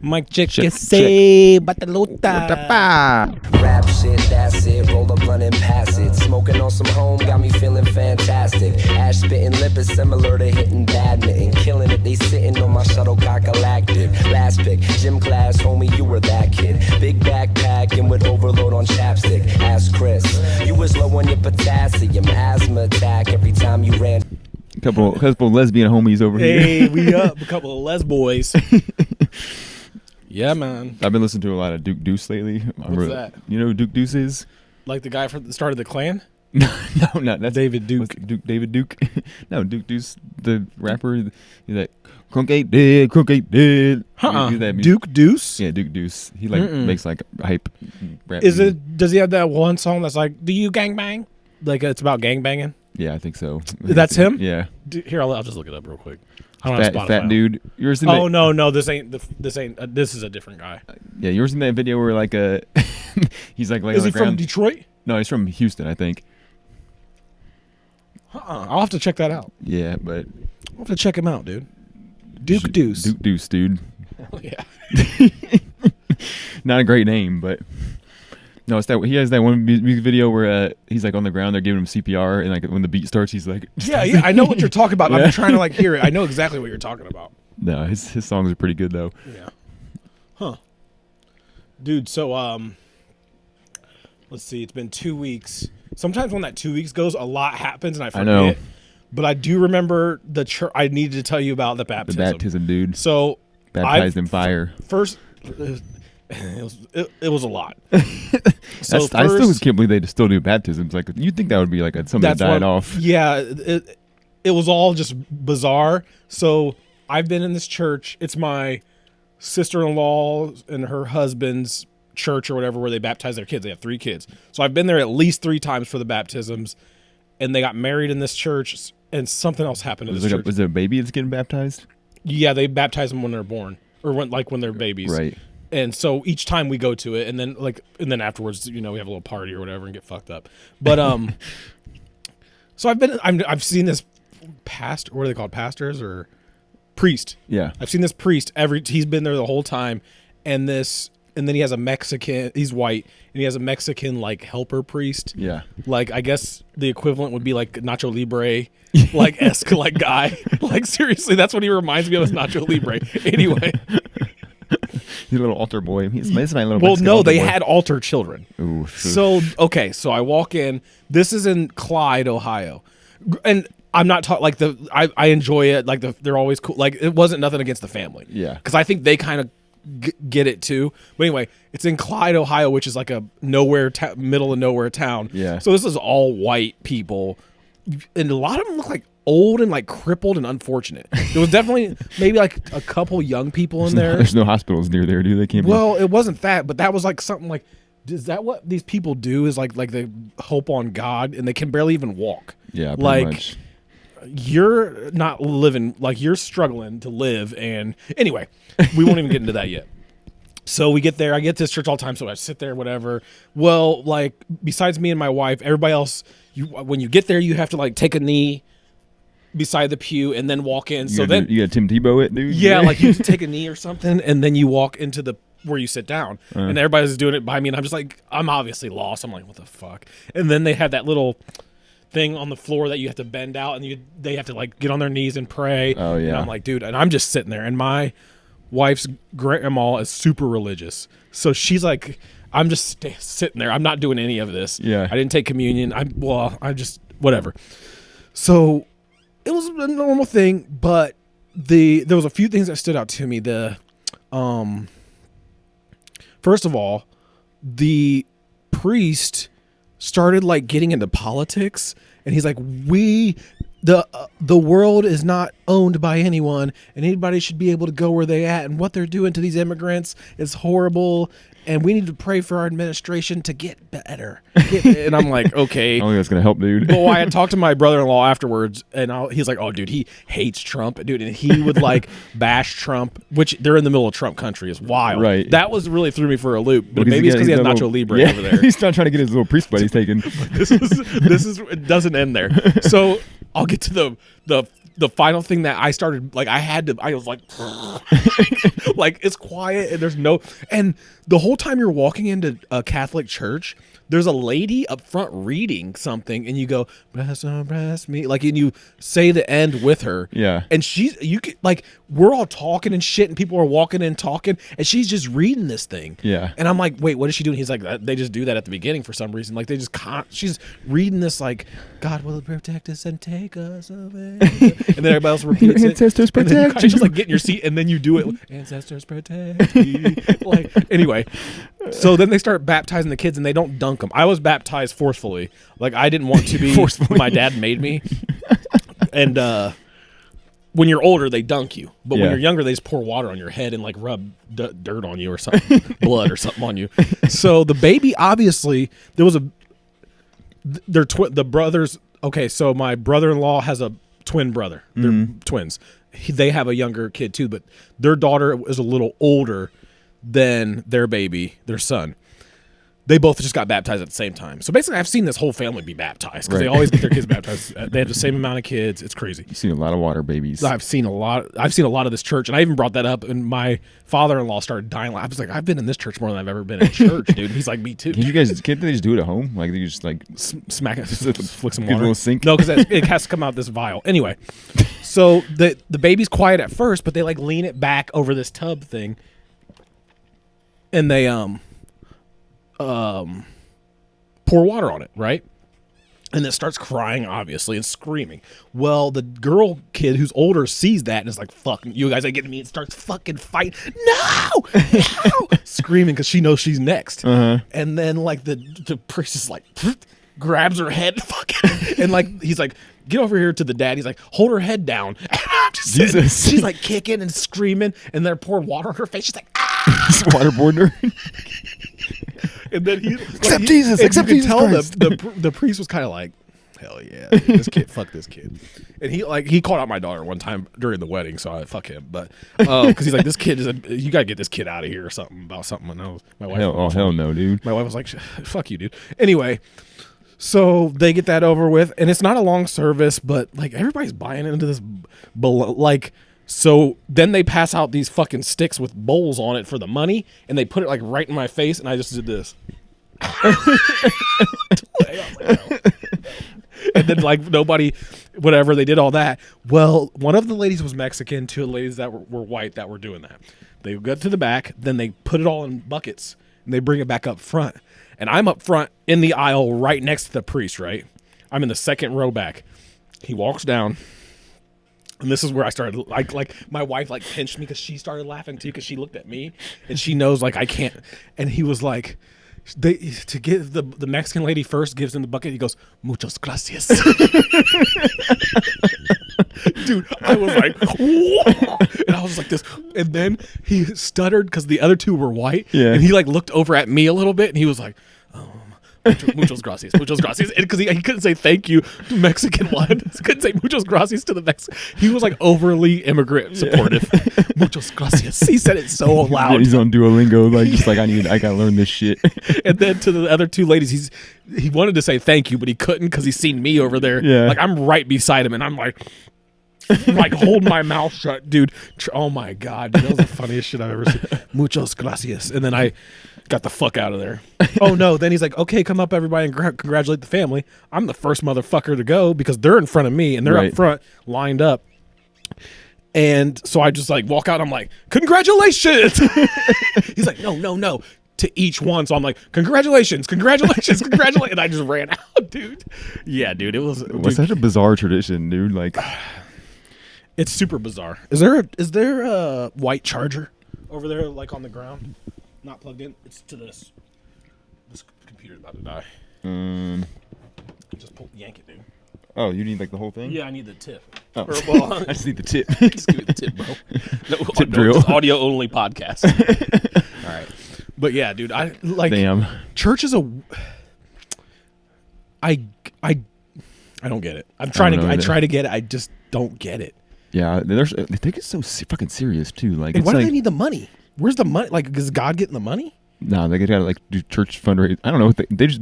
Mike check que say Bataluta. Rap shit, that's it. Roll a blunt and pass it. Smoking on some home got me feeling fantastic. Ash spitting lip is similar to hitting badminton. Killing it, they sitting on my shuttlecock galactic. Last pick, gym class, homie, you were that kid. Big backpack and with overload on chapstick. Ask Chris, you was low on your potassium. Asthma attack every time you ran. Couple lesbian homies over here. Hey, we up. A couple of les boys. Yeah, man. I've been listening to a lot of Duke Deuce lately. What's that? You know who Duke Deuce is? Like the guy from the start of the Klan? No, that's David Duke. David Duke. No, Duke Deuce, the rapper. He's like, Crunk ain't dead, Crunk ain't dead. Duke Deuce? Yeah, Duke Deuce. He makes like hype rap. Does he have that one song that's like, do you gangbang? Like it's about gangbanging? Yeah, I think so. That's him? Yeah. Here, I'll just look it up real quick. I don't have Spotify. Fat dude. Yours in no, this ain't. This is a different guy. Yeah, yours in that video where like he's like laying is on he the ground. from Detroit? No, he's from Houston, I think. I'll have to check that out. Yeah, but I'll have to check him out, dude. Duke Deuce. Duke Deuce, dude. Hell yeah. Not a great name, but no, it's that he has that one music video where he's like on the ground, they're giving him CPR, and like when the beat starts, he's like, yeah, I know what you're talking about. Yeah. I'm trying to like hear it. I know exactly what you're talking about. No, his songs are pretty good though. Yeah. Huh. Dude, so let's see. It's been 2 weeks. Sometimes when that 2 weeks goes, a lot happens and I forget. I know. But I do remember the church. I needed to tell you about the baptism. The baptism, dude. So baptized in fire. First. It was a lot. So I still can't believe they still do baptisms. Like you'd think that would be like something that died off. Yeah, it was all just bizarre. So I've been in this church. It's my sister-in-law and her husband's church or whatever, where they baptize their kids. They have 3 kids. So I've been there at least 3 times for the baptisms, and they got married in this church. And something else happened in this church. Was there a baby that's getting baptized? Yeah, they baptize them when they're born, or when they're babies. Right. And so each time we go to it, and then afterwards, we have a little party or whatever and get fucked up. But so I've seen this pastor. What are they called? Pastors or priest? Yeah. I've seen this priest he's been there the whole time, and then he has a Mexican. He's white, and he has a Mexican like helper priest. Yeah. Like I guess the equivalent would be like Nacho Libre, like esque like guy. Like seriously, that's what he reminds me of as Nacho Libre. Anyway. He's a little altar boy. He's my little. Well, Mexican no, they boy. had altar children. Ooh. So I walk in. This is in Clyde, Ohio, and I'm not talking like I enjoy it. Like they're always cool. Like it wasn't nothing against the family. Yeah. Because I think they kind of get it too. But anyway, it's in Clyde, Ohio, which is like a middle of nowhere town. Yeah. So this is all white people, and a lot of them look like old and like crippled and unfortunate. There was definitely maybe like a couple young people in there. There's no hospitals near there, do they? Can't well, it wasn't that, but that was like something like, is that what these people do? Is like they hope on God and they can barely even walk. Yeah, pretty like much. You're not living, like you're struggling to live. And anyway, we won't even get into that yet. So we get there. I get to this church all the time, so I sit there, whatever. Well, like besides me and my wife, everybody else, when you get there, you have to like take a knee beside the pew and then walk in. You got Tim Tebow it, dude. Yeah, like you take a knee or something, and then you walk into the where you sit down, and everybody's doing it by me, and I'm just like, I'm obviously lost. I'm like, what the fuck? And then they have that little thing on the floor that you have to bend out, and they have to like get on their knees and pray. Oh yeah. And I'm like, dude, and I'm just sitting there, and my wife's grandma is super religious, so she's like, I'm just sitting there. I'm not doing any of this. Yeah. I didn't take communion. I just whatever. So it was a normal thing, but there was a few things that stood out to me. First of all, the priest started like getting into politics, and he's like, the world is not owned by anyone, and anybody should be able to go where they at, and what they're doing to these immigrants is horrible, and we need to pray for our administration to get better. And I'm like, okay. I don't think that's gonna help, dude. Well, I had talked to my brother-in-law afterwards, and he's like, oh, dude, he hates Trump, dude, and he would like bash Trump, which they're in the middle of Trump country. Is wild. Right. That was really threw me for a loop. But Because maybe it's because he has got Nacho Libre over there. He's not trying to get his little priest buddies taken. This is it doesn't end there. So I'll get to the the final thing that I started, like, I was like, like, it's quiet and there's no, and the whole time you're walking into a Catholic church, there's a lady up front reading something, and you go, bless me, like, and you say the end with her. Yeah. And like, we're all talking and shit, and people are walking in talking, and she's just reading this thing. Yeah. And I'm like, wait, what is she doing? He's like, they just do that at the beginning for some reason. Like, they just she's reading this, like, God will protect us and take us away. And then everybody else repeats Your ancestors it. And then you protect kinda just you. like get in your seat, and then you do it. Ancestors protect me. Like, anyway, so then they start baptizing the kids, and they don't dunk them. I was baptized forcefully. Like, I didn't want to be. Forcefully. My dad made me. And when you're older, they dunk you. But when Yeah. you're younger, they just pour water on your head and like rub dirt on you or something, blood or something on you. So the baby, obviously, there was the brothers. Okay, so my brother-in-law has a twin brother. They're twins. They have a younger kid too, but their daughter is a little older than their baby, their son. They both just got baptized at the same time. So basically, I've seen this whole family be baptized because they Right. always get their kids baptized. They have the same amount of kids. It's crazy. You've seen a lot of water babies. I've seen a lot of this church, and I even brought that up. And my father-in-law started dying. I was like, I've been in this church more than I've ever been in church, dude. And he's like, me too. Can't they just do it at home? Like they just like Smack it, flick some Get a water. little sink? No, because it has to come out this vial. Anyway, so the baby's quiet at first, but they like lean it back over this tub thing, and they pour water on it, right? And it starts crying, obviously, and screaming. Well, the girl kid who's older sees that and is like, fuck, you guys ain't getting me, and starts fucking fighting. No! Screaming because she knows she's next. And then, like, the priest is like, grabs her head, fucking, and, like, he's like, get over here to the dad. He's like, hold her head down. And I'm just sitting- Jesus. she's like kicking and screaming, and they're pouring water on her face. She's like, ah! waterboard her. And then he Accept Jesus, and accept you Jesus could tell Christ. the priest was kind of like, hell yeah, dude, this kid, fuck this kid. And he called out my daughter one time during the wedding, so I fuck him. But because he's like, this kid you gotta get this kid out of here or something about something. And I was, my wife, Hell no, dude. my wife was like, fuck you, dude. Anyway, so they get that over with, and it's not a long service, but like everybody's buying into this, like. So then they pass out these fucking sticks with bowls on it for the money, and they put it like right in my face, and I just did this. And then like nobody, whatever, they did all that. Well, one of the ladies was Mexican, two of the ladies that were white that were doing that. They got to the back, then they put it all in buckets, and they bring it back up front. And I'm up front in the aisle right next to the priest, right? I'm in the second row back. He walks down. And this is where I started, like my wife like pinched me because she started laughing too because she looked at me and she knows like I can't. And he was like, to give the Mexican lady first gives him the bucket. He goes, muchas gracias. Dude, I was like, whoa! And I was like this. And then he stuttered because the other two were white. Yeah. And he like looked over at me a little bit and he was like, muchos gracias, muchos gracias. Because he couldn't say thank you to Mexican one. He couldn't say muchos gracias to the Mexican. He was like overly immigrant supportive. Muchos gracias. He said it so loud. He's on Duolingo, like just like I gotta learn this shit. And then to the other two ladies, he wanted to say thank you, but he couldn't because he's seen me over there. Yeah. Like I'm right beside him, and I'm like hold my mouth shut, dude. Oh my god, dude, that was the funniest shit I've ever seen. Muchos gracias. And then I got the fuck out of there. Oh no, then he's like, okay, come up everybody and congratulate the family. I'm the first motherfucker to go because they're in front of me and they're Right. up front lined up. And so I just like walk out, I'm like, congratulations. He's like, no, to each one. So I'm like, congratulations. And I just ran out, dude. Yeah, dude, it was What's such a bizarre tradition, dude? Like, it's super bizarre. Is there a white charger over there like on the ground? Not plugged in. It's to this. This computer's about to die. Just yank it, dude. oh, you need like the whole thing? Yeah, I need the tip. Oh. Or, well, I just need the tip. just give me the tip, bro. No, Tip no, drill. just audio only podcast. All right, but yeah, dude, I like Damn. church is a. I don't get it. I'm trying don't to. know I either. try to get it. I just don't get it. Yeah, they take it so fucking serious too. Like, And it's why like do they need the money? Where's the money? Like, is God getting the money? No, they gotta like do church fundraise. I don't know. They just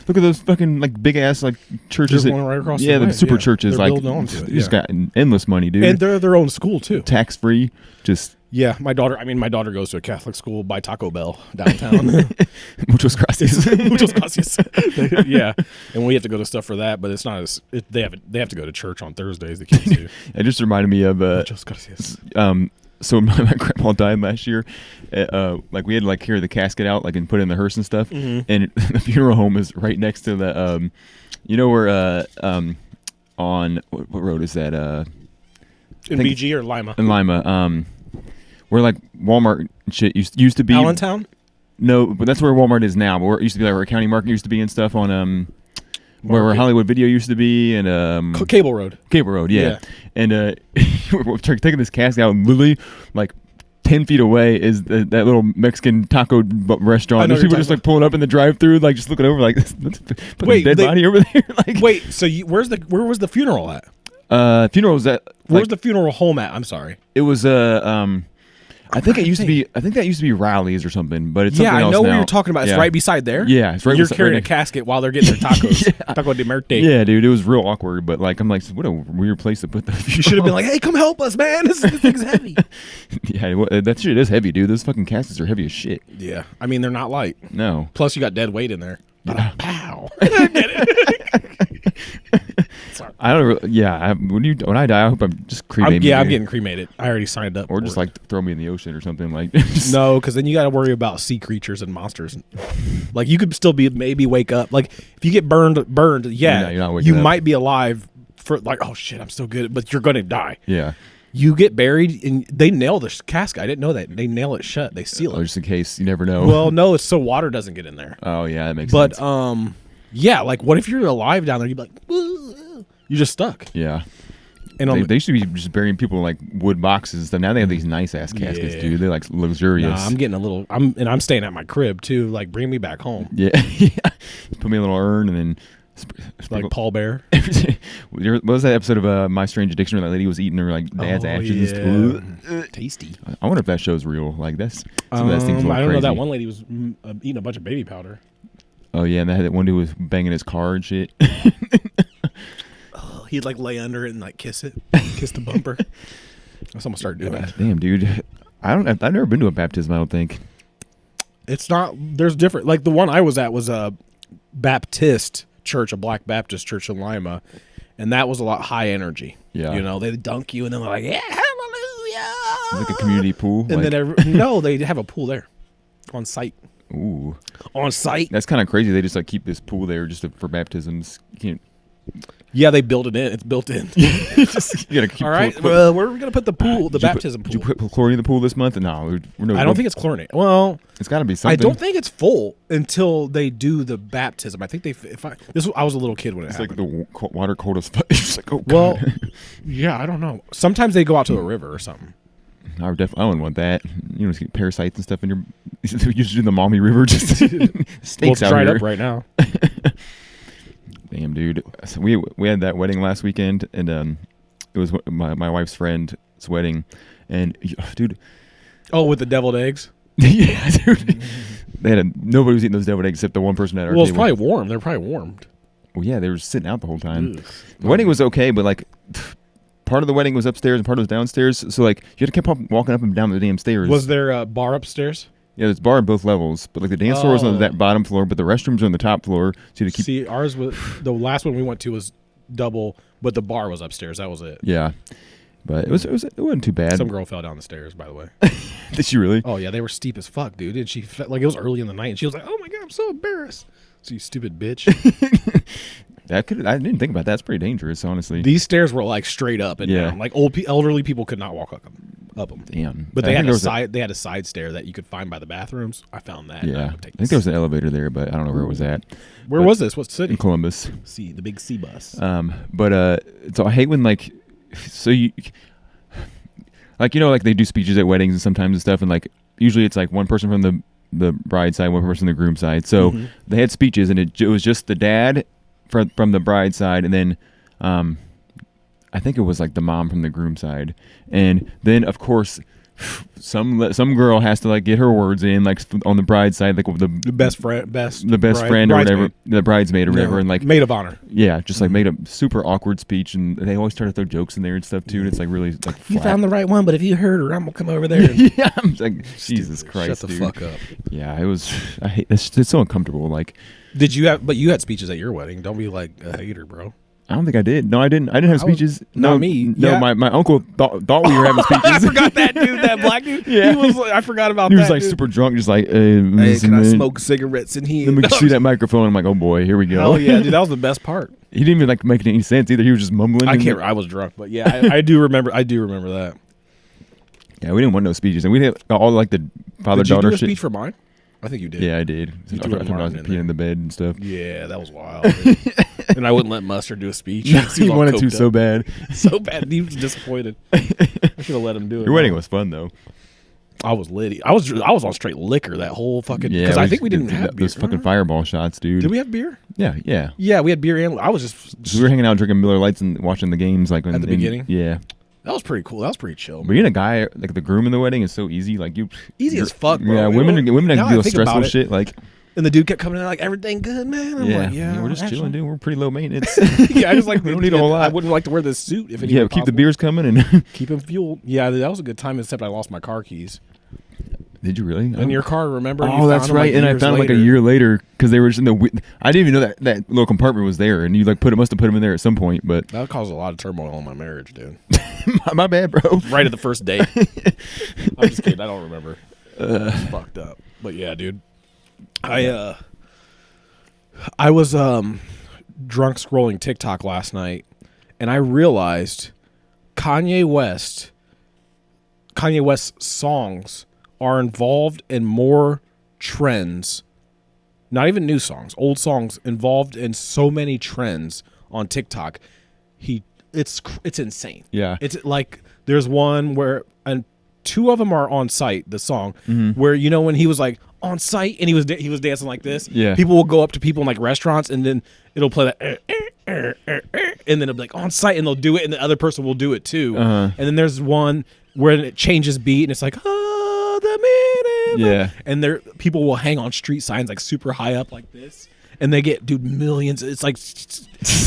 look at those fucking like big ass like churches. There's one right across the yeah, way, the super yeah. churches. They're Like building onto it, they just yeah. got endless money, dude. And they're their own school too. Tax free. Just Yeah, my daughter goes to a Catholic school by Taco Bell downtown. muchos gracias. Muchos gracias. Yeah, and we have to go to stuff for that, but it's not as they have to go to church on Thursdays. The kids do. It just reminded me of Muchos gracias. so my grandpa died last year. Like we had to like carry the casket out, like and put it in the hearse and stuff. Mm-hmm. And the funeral home is right next to the, you know where on what road is that? In think- BG or Lima? In Lima, where like Walmart and shit used to be. Allentown? No, but that's where Walmart is now. But where it used to be like where County Market used to be and stuff on where Market. Hollywood Video used to be and Cable Road. Cable Road, yeah. Yeah. And we're taking this casket out, and literally, like 10 feet away is that little Mexican taco restaurant. I know There's what people you're just like pulling up in the drive-through, like just looking over, like let's put Wait, a dead they- body over there. Like Wait, so where was the funeral at? funerals that Where's like, the funeral home at? I'm sorry. it was I think it used to be. I think that used to be Rowley's or something, but it's Yeah, something I else know now. what you're talking about. It's Yeah. right beside there. Yeah, it's right You're beside- carrying right a casket while they're getting their tacos. Yeah. Taco de Muerte. Yeah, dude, it was real awkward. But like, I'm like, what a weird place to put the. You should have been like, "Hey, come help us, man! This thing's heavy." yeah, that shit is heavy, dude. Those fucking caskets are heavy as shit. Yeah, I mean they're not light. No. Plus, you got dead weight in there. Yeah. Pow. I don't. Yeah, when I die, I hope I'm just cremated. I'm getting cremated. I already signed up. or for just it. like throw me in the ocean or something. Like just- No, because then you got to worry about sea creatures and monsters. Like you could still maybe wake up. Like if you get burned, yeah, You're not waking you up. might be alive for like, oh shit, I'm still good, but you're gonna die. Yeah. You get buried and they nail the casket. I didn't know that. They nail it shut. They seal Oh, it. just in case you never know. Well, no, it's so water doesn't get in there. oh yeah, that makes But sense. yeah, like what if you're alive down there? You'd be like, "Woo." You're just stuck. Yeah. And They used to be just burying people in like wood boxes and stuff. Now they have these nice ass caskets, Yeah. dude. They're like luxurious. nah, I'm getting a little. I'm staying at my crib too. Like bring me back home, yeah. yeah. Put me in a little urn and then like Paul Bear. what was that episode of My Strange Addiction where that lady was eating her like dad's Oh, ashes? yeah. Tasty. I wonder if that show's real. Like that's some of that seems a little I don't know. crazy. That one lady was eating a bunch of baby powder. Oh yeah, and that one dude was banging his car and shit. He'd like lay under it and like kiss it, kiss the bumper. That's what I'm gonna start doing. Damn, dude. I've never been to a baptism. I don't think. It's not. There's different. Like the one I was at was a Baptist church, a Black Baptist church in Lima, and that was a lot high energy. Yeah. You know, they dunk you and then they're like, yeah, hallelujah. It's like a community pool. And like, then no, they have a pool there, on site. ooh, On site. that's kind of crazy. They just like keep this pool there just for baptisms. You can't. Yeah, they built it in. It's built in. Just, you gotta keep All right. put- Well, where are we gonna put the pool? The Did you put- baptism Did you pool. put chlorine in the pool this month? No, we're no. I don't think it's chlorinated. Well, it's got to be something. I don't think it's full until they do the baptism. I think I was a little kid when it it's like happened. the water cold as fuck. It's just like, oh god. Well, yeah, I don't know. Sometimes they go out to the river or something. I wouldn't want that. You know, just get parasites and stuff in your. You should do the Maumee River. Just Well, snakes it's out dried here. up right now. Damn, dude. So we had that wedding last weekend, and it was my wife's friend's wedding, and dude, Oh, with the deviled eggs. yeah, dude. They had nobody was eating those deviled eggs except the one person at our Well, it's table. probably warm. They're probably warmed. Well, yeah, they were sitting out the whole time. Ugh. The wedding was okay, but like part of the wedding was upstairs and part was downstairs. So like you had to keep walking up and down the damn stairs. Was there a bar upstairs? Yeah, there's bar on both levels, but like the dance floor was on Oh. that bottom floor, but the restrooms are on the top floor. So you had to keep. See, ours was the last one we went to was double, but the bar was upstairs. That was it. Yeah, but it wasn't too bad. Some girl fell down the stairs, by the way. Did she really? Oh yeah, they were steep as fuck, dude. And she like it was early in the night, and she was like, "Oh my god, I'm so embarrassed." So you stupid bitch. I didn't think about that. That's pretty dangerous, honestly. These stairs were like straight up and Yeah. down. Like elderly people could not walk up them. Damn. But I they think had there a was side. They had a side stair that you could find by the bathrooms. I found that. and Yeah, would take I think there was an elevator there, but I don't know where it was at. Where was this? What city? In Columbus. The big C bus. But so I hate when like, so you, like, you know, like they do speeches at weddings and sometimes and stuff, and like usually it's like one person from the bride side, one person from the groom side. So Mhm. they had speeches, and it was just the dad from the bride side, and then I think it was like the mom from the groom side, and then of course some girl has to like get her words in, like on the bride's side, like the best friend or whatever, the bridesmaid or whatever, and like maid of honor. yeah, just like made a super awkward speech, and they always try to throw jokes in there and stuff too. And it's like really like You flat. found the right one, but if you heard her, I'm gonna come over there. And yeah, I'm like Jesus Christ, shut the dude. fuck up. Yeah, it was. I hate it's so uncomfortable. Like, Did you have? But you had speeches at your wedding. Don't be like a hater, bro. I don't think I did. No, I didn't. I didn't have I was- speeches. not No, me. No, Yeah. my uncle thought we were having speeches. I forgot that dude, that black dude. Yeah. He was. Like, I forgot about He that. was like dude. super drunk, just like, Hey, listen, can I man, smoke cigarettes in here? Let me see that microphone. I'm like, oh boy, here we go. Oh yeah, dude, that was the best part. He didn't even like make any sense either. He was just mumbling. I and- can't. I was drunk, but yeah, I do remember. I do remember that. Yeah, we didn't want no speeches, and we did all like the Did you father-daughter do a shit. speech for mine? I think you did. Yeah, I did. You I threw talked a about Martin in peeing there. in the bed and stuff. Yeah, that was wild. dude. And I wouldn't let Mustard do a speech. He all wanted to coked so up. bad. so bad. He was disappointed. I should have let him do it. Your wedding was fun though. I was litty. I was on straight liquor that whole fucking. Yeah, Because I think we didn't have beer. those fucking fireball shots, dude. Did we have beer? Yeah, yeah. Yeah, we had beer and I was just. So we were hanging out drinking Miller Lights and watching the games like At the beginning? Yeah, That was pretty cool. That was pretty chill. being a guy like the groom in the wedding is so easy. Like you, Easy as fuck, bro. Yeah, You women know, have now to I deal with think stressful about it, shit. Like And the dude kept coming in like, everything good, man? I'm like, yeah. we're just actually. chilling, dude. We're pretty low maintenance. Yeah, I just like we don't need a whole lot. I wouldn't like to wear this suit if Yeah, keep the beers coming. And Keep him fueled. Yeah, that was a good time. Except I lost my car keys did you really? in your car. Remember? You Oh, found that's them, right. like, And I years found them like a later. year later because they were just in the. I didn't even know that little compartment was there, and you like must have put them in there at some point. But That caused a lot of turmoil in my marriage, dude. my bad, bro. Right at the first date. I'm just kidding. I don't remember. It's fucked up. But yeah, dude. I was drunk scrolling TikTok last night, and I realized Kanye West's songs are involved in more trends. Not even new songs, old songs involved in so many trends on TikTok. It's insane. Yeah. It's like there's one where and two of them are on site. The song where when he was like on site and he was dancing like this. Yeah. People will go up to people in like restaurants and then it'll play that and then it'll be like on site and they'll do it and the other person will do it too. Uh-huh. And then there's one where it changes beat and it's like oh the meaning. Yeah. And there people will hang on street signs like super high up like this. And they get, dude, millions. It's like,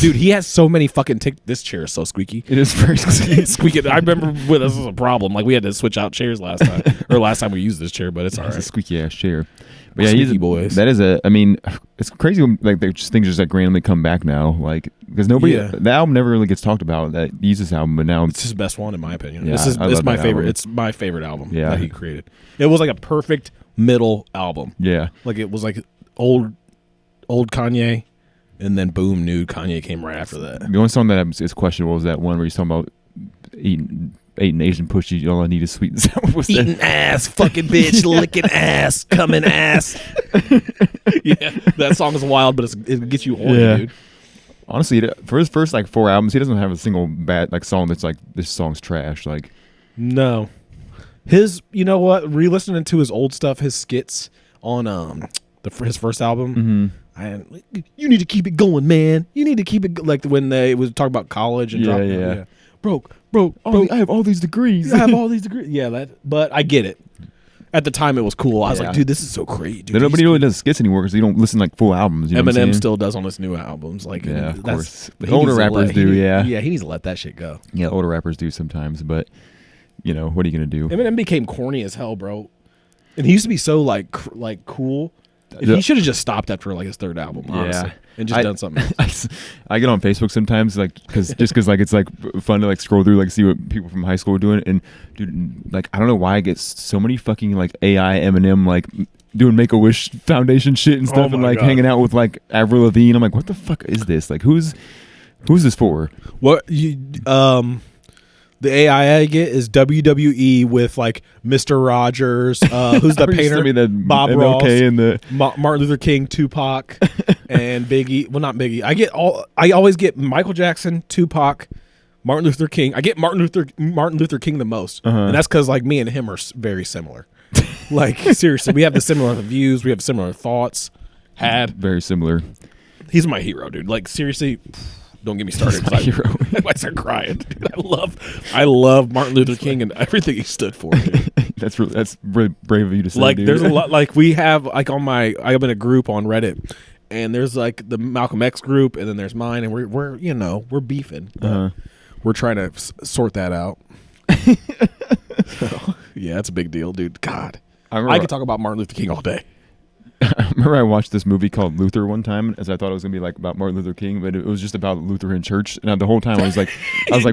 dude, he has so many fucking This chair is so squeaky. It is very Squeaky. I remember when this was a problem. Like we had to switch out chairs last time we used this chair, but it's all It's a right. squeaky ass chair. But yeah, Squeaky boys. That is I mean, it's crazy. Like things just like randomly come back now. Like because nobody, Yeah. the album never really gets talked about. That Yeezus album, but now It's his best one in my opinion. Yeah, This is I it's love my that favorite. album. It's my favorite album Yeah. that he created. It was like a perfect middle album. yeah, Like it was like old Kanye, and then boom, new Kanye came right after that. the only song that is questionable was that one where he's talking about eating Asian pussy. All I need is sweet and sour. What's that? Eating ass, fucking bitch, licking ass, coming ass. Yeah, that song is wild, but it gets you horny, Yeah. dude. Honestly, for his first like 4 albums, he doesn't have a single bad like song that's like this song's trash. Like No, his you know what? Re-listening to his old stuff, his skits on his first album. You need to keep it going, man. You need to keep it like when they was talking about college and Yeah, dropping, yeah. broke. I have all these degrees. I have all these degrees. Yeah, but I get it. At the time, it was cool. I was Yeah. like, dude, this is so great. Dude, Then nobody he's really does skits anymore because you don't listen like full albums. You know what I'm Eminem saying? still does on his new albums. Like, Yeah, of course. he The older needs to rappers do, yeah. Yeah, he needs to let that shit go. Yeah, older rappers do sometimes, but what are you gonna do? Eminem became corny as hell, bro. And he used to be so like cool. Yeah. He should have just stopped after like his third album, honestly, and just done something else. I get on Facebook sometimes, like, because like it's like fun to like scroll through, like see what people from high school are doing, and dude, like I don't know why I get so many fucking like AI Eminem like doing Make-A-Wish Foundation shit and stuff, Oh and my like God. hanging out with like Avril Lavigne. I'm like, what the fuck is this? Like, who's this for? What you the AI I get is WWE with like Mr. Rogers, who's the Or you painter, sent me the Bob MLK Ross, and the Martin Luther King, Tupac, and Biggie. Well, not Biggie. I always get Michael Jackson, Tupac, Martin Luther King. I get Martin Luther King the most, and that's because like me and him are very similar. Like seriously, we have the similar views, we have similar thoughts. very similar. He's my hero, dude. Like seriously, Don't get me started. He's my hero. I might start crying. Dude, I love Martin Luther King and everything he stood for. Dude. That's really brave of you to say. Like dude. there's a lot. Like we have like on my I'm in a group on Reddit, and there's like the Malcolm X group, and then there's mine, and we're you know we're beefing. But we're trying to sort that out. So, yeah, that's a big deal, dude. God, I could talk about Martin Luther King all day. I remember I watched this movie called Luther one time, as I thought it was gonna be like about Martin Luther King, but it was just about Lutheran church. And the whole time I was like,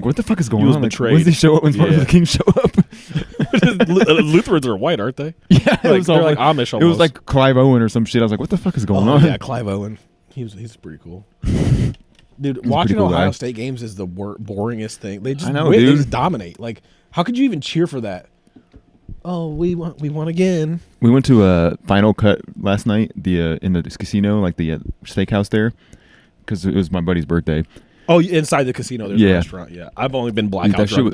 what the fuck is going was on? Like, betrayed. when does he show up? When Martin Luther King show up? Lutherans are white, aren't they? Yeah, They're like Amish. Almost. It was like Clive Owen or some shit. I was like, what the fuck is going on? Yeah, Clive Owen. He's pretty cool. Dude, watching cool Ohio guy. State games is the boringest thing. They just I know, win, dude. They just dominate. Like, how could you even cheer for that? Oh, we won again. We went to a Final Cut last night, in the casino, like the steakhouse there, because it was my buddy's birthday. Oh, inside the casino, there's a Yeah. restaurant. Yeah, I've only been blackout That shit drunk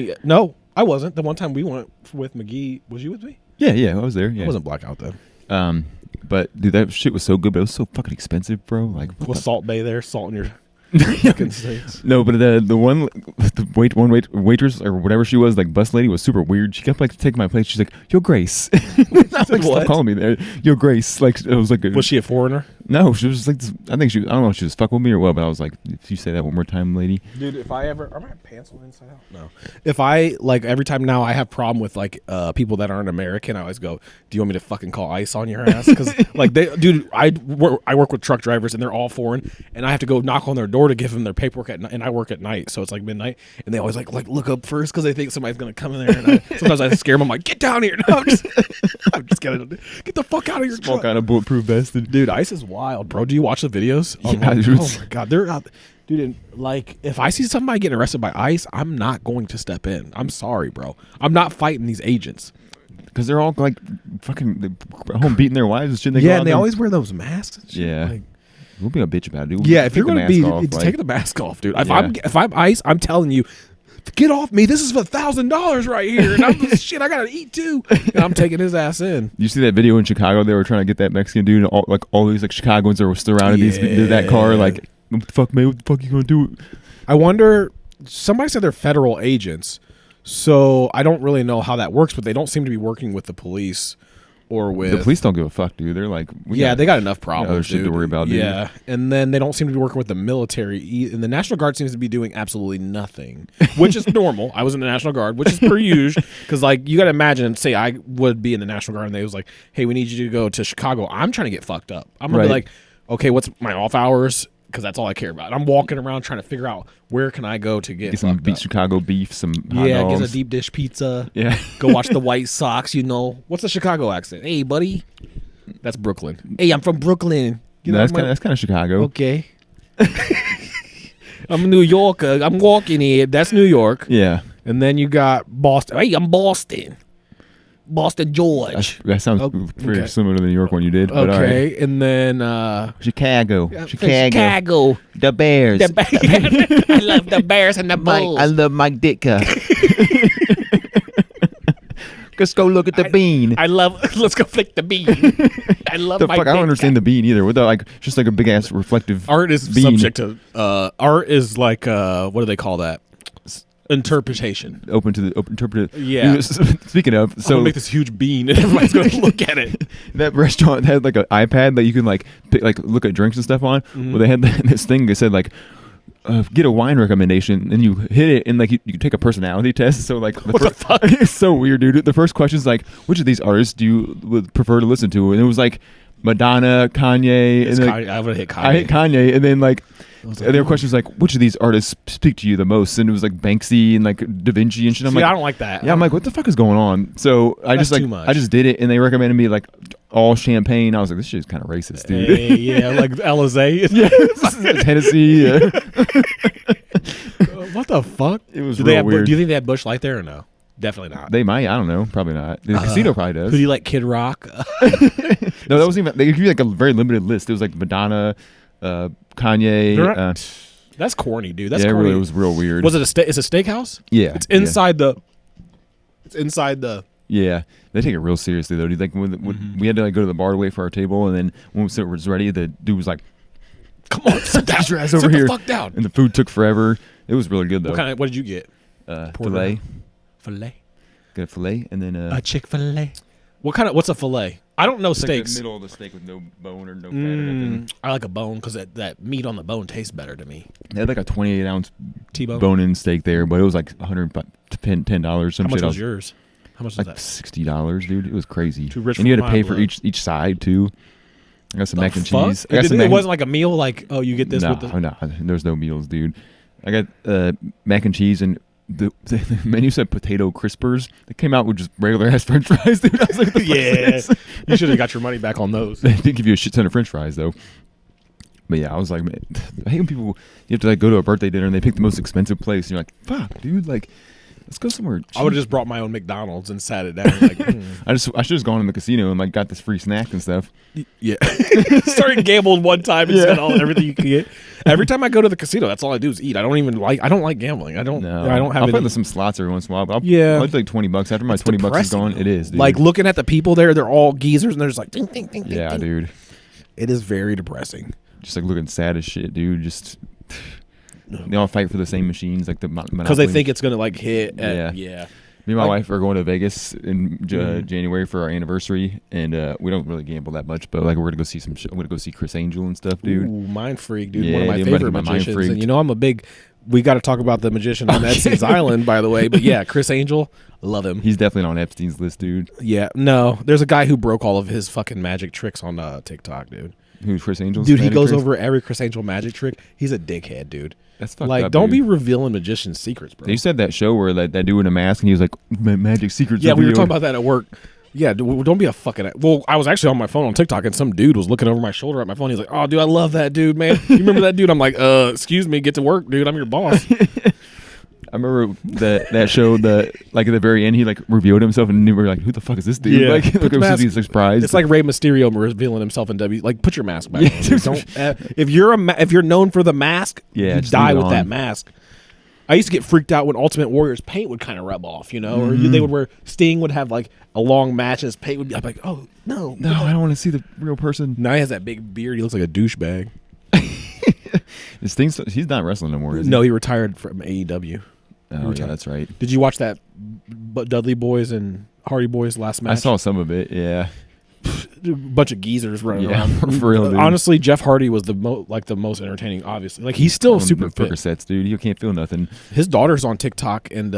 there. No, I wasn't. The one time we went with McGee, was you with me? Yeah, I was there. Yeah, I wasn't blackout then. But dude, that shit was so good, but it was so fucking expensive, bro. Like, Was Salt Bay there? Salt in your fucking steaks. no, but the waitress or whatever she was, like bus lady, was super weird. She kept like taking my plate. She's like, "Yo, Grace." I was like, What? "Stop calling me there." Yo, Grace. Like, it was like, Was she a foreigner? no, she was just like, I think I don't know if she was fucking with me or what, but I was like, if you say that one more time, lady. Dude, if I ever are my pants on inside out? No. If I like every time now I have problem with like people that aren't American, I always go, "Do you want me to fucking call ICE on your ass?" Because like I work with truck drivers and they're all foreign, and I have to go knock on their door to give them their paperwork at night, and I work at night, so it's like midnight, and they always like look up first because they think somebody's gonna come in there. And sometimes I scare them. I'm like, "Get down here!" No, I'm just kidding. Get the fuck out of your Small truck. kind of bulletproof vest. Dude, ICE is wild, bro. Do you watch the videos? Yeah, dude. Oh my god, they're out. Dude, and, like if I see somebody getting arrested by ICE, I'm not going to step in. I'm sorry, bro. I'm not fighting these agents. Because they're all like fucking home beating their wives and shit. They go Yeah, out and they there. always wear those masks. And shit. Yeah. Like, We'll be a bitch about it, dude. yeah. If you're Take the going to be, mask off, it's like- take the mask off, dude. Yeah. If I'm ICE, I'm telling you, get off me. This is for $1,000 right here, and I'm shit. I gotta eat too, and I'm taking his ass in. You see that video in Chicago? They were trying to get that Mexican dude, and all these like Chicagoans are surrounding that car. Like, what the fuck, man? What the fuck you gonna do? I wonder. Somebody said they're federal agents, so I don't really know how that works, but they don't seem to be working with the police or with The police don't give a fuck, dude. They're like, they got enough problems. other shit to dude. worry about, dude. Yeah, and then they don't seem to be working with the military, and the National Guard seems to be doing absolutely nothing, which is normal. I was in the National Guard, which is per usual, because like you got to imagine, say I would be in the National Guard, and they was like, "Hey, we need you to go to Chicago." I'm trying to get fucked up. I'm gonna be Right. like, "Okay, what's my off hours?" Because that's all I care about. I'm walking around trying to figure out where can I go to get some fucked up. Chicago beef, some hot Yeah, dogs. get a deep dish pizza. Yeah. Go watch the White Sox. You know what's the Chicago accent? Hey, buddy. That's Brooklyn. Hey, I'm from Brooklyn. You know, that's I'm kind of Chicago. okay. I'm a New Yorker. I'm walking here. That's New York. Yeah, And then you got Boston. Hey, I'm Boston. Boston, George. that sounds pretty okay. similar to the New York one you did. But all right. Okay, and then Chicago, Chicago. the Bears. I love the Bears and the Bulls. I love Mike Ditka. Let's go look at the bean. I love. Let's go flick the bean. I love The my fuck, I don't big understand the bean either. Without like just like a big ass reflective art is bean. subject to art is like what do they call that? Interpretation. Open to the open interpretive. Yeah. Dude, speaking of, So so make this huge bean and everybody's gonna look at it. that restaurant had like an iPad that you can like pick, like look at drinks and stuff on. Mm-hmm. Well, they had this thing that said like get a wine recommendation, and you hit it, and like you take a personality test. So like What the fuck? It's so weird, dude. The first question is like, which of these artists do you would prefer to listen to? And it was like Madonna, Kanye, and like, I would hit Kanye. I hit Kanye, and then like. was And like, there were questions like, which of these artists speak to you the most? And it was like Banksy and like Da Vinci and shit. I'm See, like, I don't like that. yeah, I'm like, what the fuck is going on? So I That's just too like, much. I just did it, and they recommended me like all champagne. I was like, this shit is kind of racist, dude. Hey, yeah, like Alizé. Tennessee. What the fuck? It was do real they have, weird. Do you think they have Bush Light there or no? Definitely not. They might. I don't know. Probably not. The casino probably does. Who do you like, Kid Rock? No, that wasn't even. They give you like a very limited list. It was like Madonna, Kanye. They're not- That's corny, dude. That's yeah, it corny. really was real weird. Was it it's a steakhouse? Yeah, It's inside the. It's inside the. Yeah, they take it real seriously though. Dude. Like when we had to like go to the bar to wait for our table, and then when it was ready, the dude was like Come on, sit down. Get your ass Sit over the here. fuck down. And the food took forever. It was really good though. What did you get? Filet. Filet. Got a filet and then A Chick-fil-A. What's a filet? I don't know it's like steaks. the middle of the steak with no bone or no fat or nothing. I like a bone because that meat on the bone tastes better to me. They had like a 28-ounce T-bone. bone-in steak there, but it was like $110. Some How much shit. was yours? How much was Like that? $60, dude. It was crazy. Too rich and you for had to my pay for blood. each side too. I got some mac and Fuck? cheese. I got some It wasn't like a meal. Like, oh, you get this no, with the. no, there's no meals, dude. I got mac and cheese, and the menu said potato crispers. They came out with just regular ass French fries, dude. I was like, what the fuck is this? You should have got your money back on those. They did give you a shit ton of French fries though. But yeah, I was like, man, I hate when people you have to like go to a birthday dinner and they pick the most expensive place, and you're like, fuck, dude, like, let's go somewhere. I would have just brought my own McDonald's and sat it down. Like, I should have just gone in the casino and like got this free snack and stuff. yeah. Started gambled one time and spent everything you could get. Every time I go to the casino, that's all I do is eat. I don't like gambling. I don't have I'll any. play some slots every once in a while, but I'll like $20 after my $20 is depressing, gone. though. It is, dude. Like looking at the people there, they're all geezers and they're just like, ding, ding, ding, yeah, ding, ding. dude. It is very depressing. Just like looking sad as shit, dude. Just they all fight for the same machines, like the Because they think it's gonna like hit. Yeah. Yeah. Me and my wife are going to Vegas in January for our anniversary, and we don't really gamble that much, but like we're gonna go see some. I'm gonna go see Chris Angel and stuff, dude. Ooh, Mind Freak, dude. Yeah, One of my dude, favorite my Mind magicians. Freak. And you know, I'm a big. We got to talk about the magician on Epstein's Island, by the way. But yeah, Chris Angel, love him. He's definitely on Epstein's list, dude. Yeah, no, there's a guy who broke all of his fucking magic tricks on TikTok, dude. Who's Chris Angel? Dude, he goes over every Chris Angel magic trick. He's a dickhead, dude. That's fucked like, up, don't be dude. revealing magician's secrets, bro. They said that show where that dude in a mask and he was like, magic secrets. Yeah, we were revealed." talking about that at work. Yeah, don't be a fucking. Well, I was actually on my phone on TikTok, and some dude was looking over my shoulder at my phone. He's like, "Oh, dude, I love that dude, man. You remember that dude?" I'm like, excuse me, get to work, dude. I'm your boss." I remember that show that like at the very end he like revealed himself and we were like, who the fuck is this dude? Yeah. Like, Put look, the it was mask- just a surprise. It's like Rey Mysterio revealing himself in W. Like, put your mask back. Yeah, on, dude. Don't. If you're known for the mask, Yeah, you just die leave it with that on. mask. I used to get freaked out when Ultimate Warrior's paint would kind of rub off, you know, or they would wear. Sting would have like a long match, and his paint would be. I'm like, oh no, no, I don't want to see the real person. Now he has that big beard. He looks like a douchebag. This thing's he's not wrestling no more, is he? No, he retired from AEW. Oh yeah, that's right. Did you watch that Dudley Boys and Hardy Boys last match? I saw some of it. Yeah, a bunch of geezers running Yeah, around. for real, dude. Honestly, Jeff Hardy was the most entertaining. Obviously, like he's still super fit. Percocets, dude. You can't feel nothing. His daughter's on TikTok, and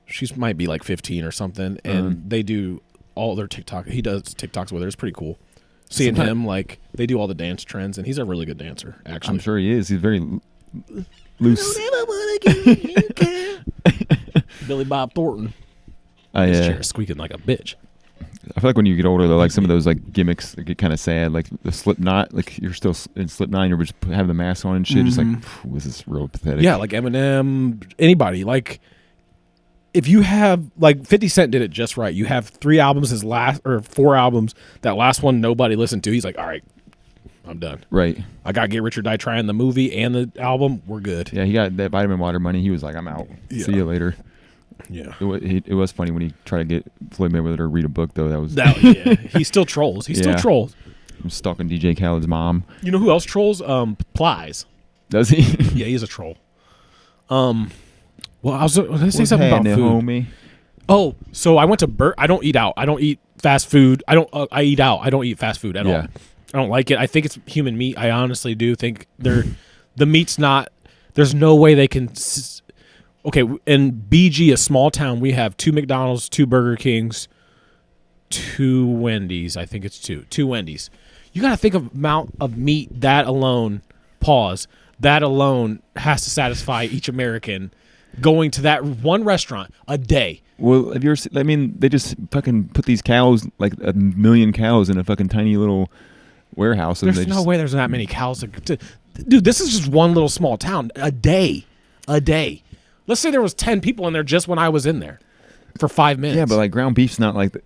she might be like 15 or something, and they do all their TikTok. He does TikToks with her. It's pretty cool. Seeing him, like, they do all the dance trends, and he's a really good dancer, actually. I'm sure he is. He's very loose. Billy Bob Thornton. I His chair is squeaking like a bitch. feel like when you get older, though, like some of those like gimmicks that get kind of sad. Like the Slipknot, like you're still in Slipknot, you're just having the mask on and shit. Just like, this is real pathetic. Yeah, like Eminem, anybody. Like, if you have, like, 50 Cent did it just right. You have 3 albums, his last, or 4 albums. That last one nobody listened to. He's like, all right, I'm done. Right. I got Get Rich or Die Trying, the movie and the album. We're good. Yeah, he got that vitamin water money. He was like, I'm out. Yeah. See you later. Yeah. It was funny when he tried to get Floyd Mayweather to read a book, though. Yeah. He still trolls. He still Yeah. trolls. I'm stalking DJ Khaled's mom. You know who else trolls? Plies. Does he? Yeah, he's a troll. Well, I was going to say something about food. homie? Oh, so I went to I don't eat out. I don't eat fast food. I eat out. I don't eat fast food at all. Yeah. I don't like it. I think it's human meat. I honestly do think the meat's not. There's no way they can. Okay, in BG, a small town, we have 2 McDonald's, 2 Burger Kings, 2 Wendy's. I think it's 2 Wendy's. You got to think of amount of meat that alone. Pause. That alone has to satisfy each American going to that one restaurant a day. Well, have you ever I mean, they just fucking put these cows, like 1 million cows, in a fucking tiny little warehouse. And There's they no way there's that many cows. Dude, this is just one little small town. A day. Let's say there was 10 people in there just when I was in there for 5 minutes. Yeah, but like ground beef's not like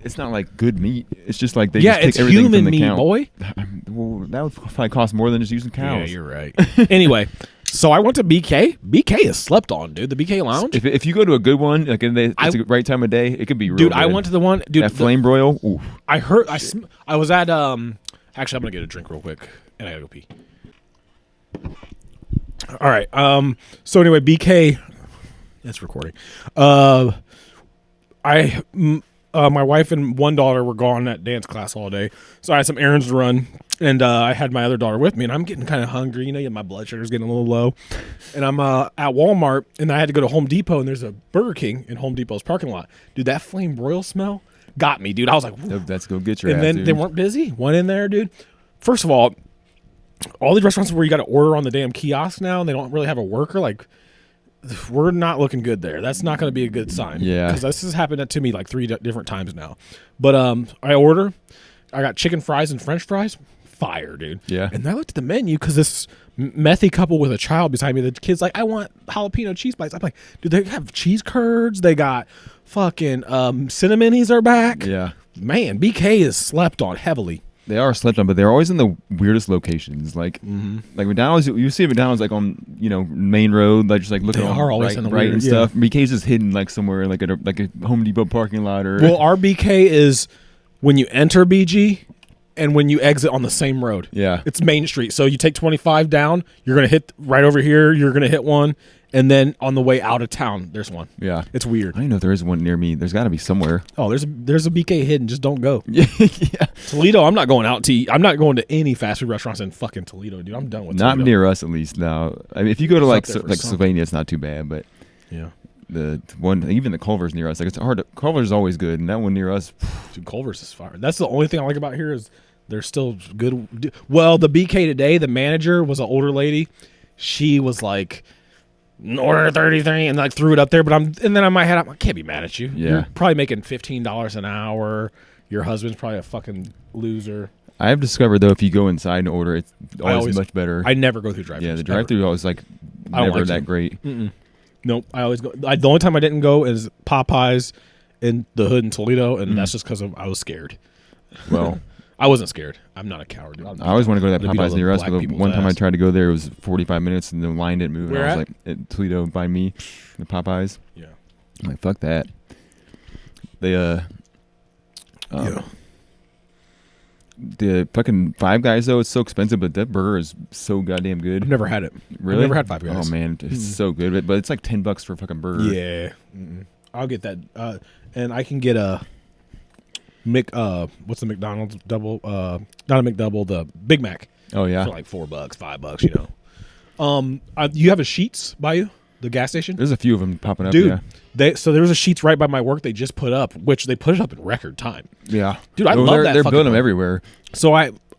it's not like good meat. It's just like they yeah, just take it's everything human from the meat, cow. boy. Well, that would probably cost more than just using cows. Yeah, you're right. Anyway, so I went to BK. BK is slept on, dude. The BK Lounge. If you go to a good one, like it's a right time of day, it could be real Dude, good. I went to the one. Dude, that flame broil. Oof. I heard. I was at. Actually, I'm gonna get a drink real quick, and I gotta go pee. All right. So anyway, BK. That's recording. My wife and one daughter were gone at dance class all day, so I had some errands to run, and I had my other daughter with me, and I'm getting kind of hungry. You know, my blood sugar's getting a little low, and I'm at Walmart, and I had to go to Home Depot, and there's a Burger King in Home Depot's parking lot. Dude, that flame broil smell got me, dude. I was like, whew. Let's go get your And ass, then dude. they weren't busy. Went in there, dude. First of all these restaurants where you got to order on the damn kiosk now, and they don't really have a worker, like, we're not looking good there. That's not going to be a good sign. Yeah. Because this has happened to me like 3 different times now. But I got chicken fries and French fries. Fire, dude. Yeah. And I looked at the menu because this methy couple with a child beside me, the kid's like, I want jalapeno cheese bites. I'm like, dude, they have cheese curds. They got fucking cinnamonies are back. Yeah. Man, BK is slept on heavily. They are slept on, but they're always in the weirdest locations. Like, Mm-hmm. like McDonald's, you see McDonald's like on main road, like just like looking They on are always right, in the right weird- and yeah. stuff. BK's just hidden like somewhere, like at a Home Depot parking lot or. Well, our BK is when you enter BG and when you exit on the same road. Yeah. It's Main Street. So you take 25 down, you're going to hit right over here, you're going to hit one, and then on the way out of town, there's one. Yeah. It's weird. I don't know if there is one near me. There's got to be somewhere. Oh, there's a BK hidden, just don't go. Yeah. Toledo, I'm not going out to eat. I'm not going to any fast food restaurants in fucking Toledo, dude. I'm done with Not Toledo. near us, at least. Now, I mean, if you go to like It's up there for like something. Sylvania, it's not too bad. But Yeah. the one, even the Culver's near us, like it's hard. Culver's always good, and that one near us, Dude, Culver's is fire. That's the only thing I like about here is they're still good. Well, the BK today, the manager was an older lady. She was like, order 33, and like threw it up there. But and then in my head, I can't be mad at you. Yeah. You're probably making $15 an hour. Your husband's probably a fucking loser. I have discovered though, if you go inside and order, it's always much better. I never go through drive-thru. Yeah, the drive-thru always like I don't never like that to. great. Nope. I always go. The only time I didn't go is Popeyes in the hood in Toledo, and that's just because I was scared. Well, I wasn't scared. I'm not a coward. Dude. I always want to go to that They beat all Popeyes the near us, black but people's one time I ass. tried to go there, it was 45 minutes, and the line didn't move. Where and I was at? like, at Toledo by me, the Popeyes. Yeah. I'm like, fuck that. They Yeah. the fucking Five Guys though, it's so expensive, but that burger is so goddamn good. I've never had it. Really? I've never had Five Guys. Oh man, it's so good, but it's like $10 for a fucking burger. Yeah. I'll get that. And I can get a what's the McDonald's double? Not a McDouble, the Big Mac Oh yeah. for like $4, $5, you know. You have a Sheetz by you, the gas station? There's a few of them popping up. Dude, Yeah. so there was a Sheetz right by my work they just put up, which they put it up in record time. Yeah. Dude, I Oh, love they're, that They're fucking building them burger. everywhere. So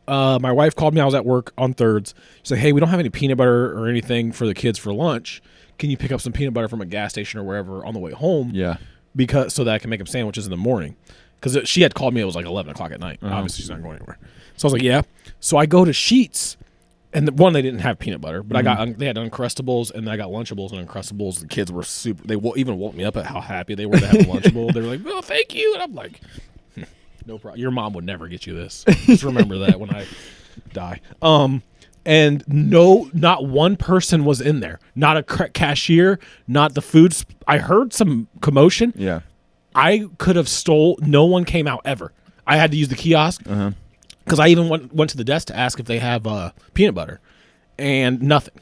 my wife called me. I was at work on thirds. She's like, "Hey, we don't have any peanut butter or anything for the kids for lunch. Can you pick up some peanut butter from a gas station or wherever on the way home? Yeah. Because so that I can make them sandwiches in the morning." Because she had called me. It was like 11 o'clock at night. Uh-huh. Obviously, she's not going anywhere. So I was like, "Yeah." So I go to Sheetz, and they didn't have peanut butter, but they had Uncrustables, and I got Lunchables and Uncrustables. The kids were super. They even woke me up at how happy they were to have a Lunchable. They were like, "Oh, thank you," and I'm like, "No problem. Your mom would never get you this. Just remember that when I die." And not one person was in there. Not a cashier. Not the foods. I heard some commotion. Yeah. I could have stole. No one came out ever. I had to use the kiosk because I even went to the desk to ask if they have peanut butter, and nothing.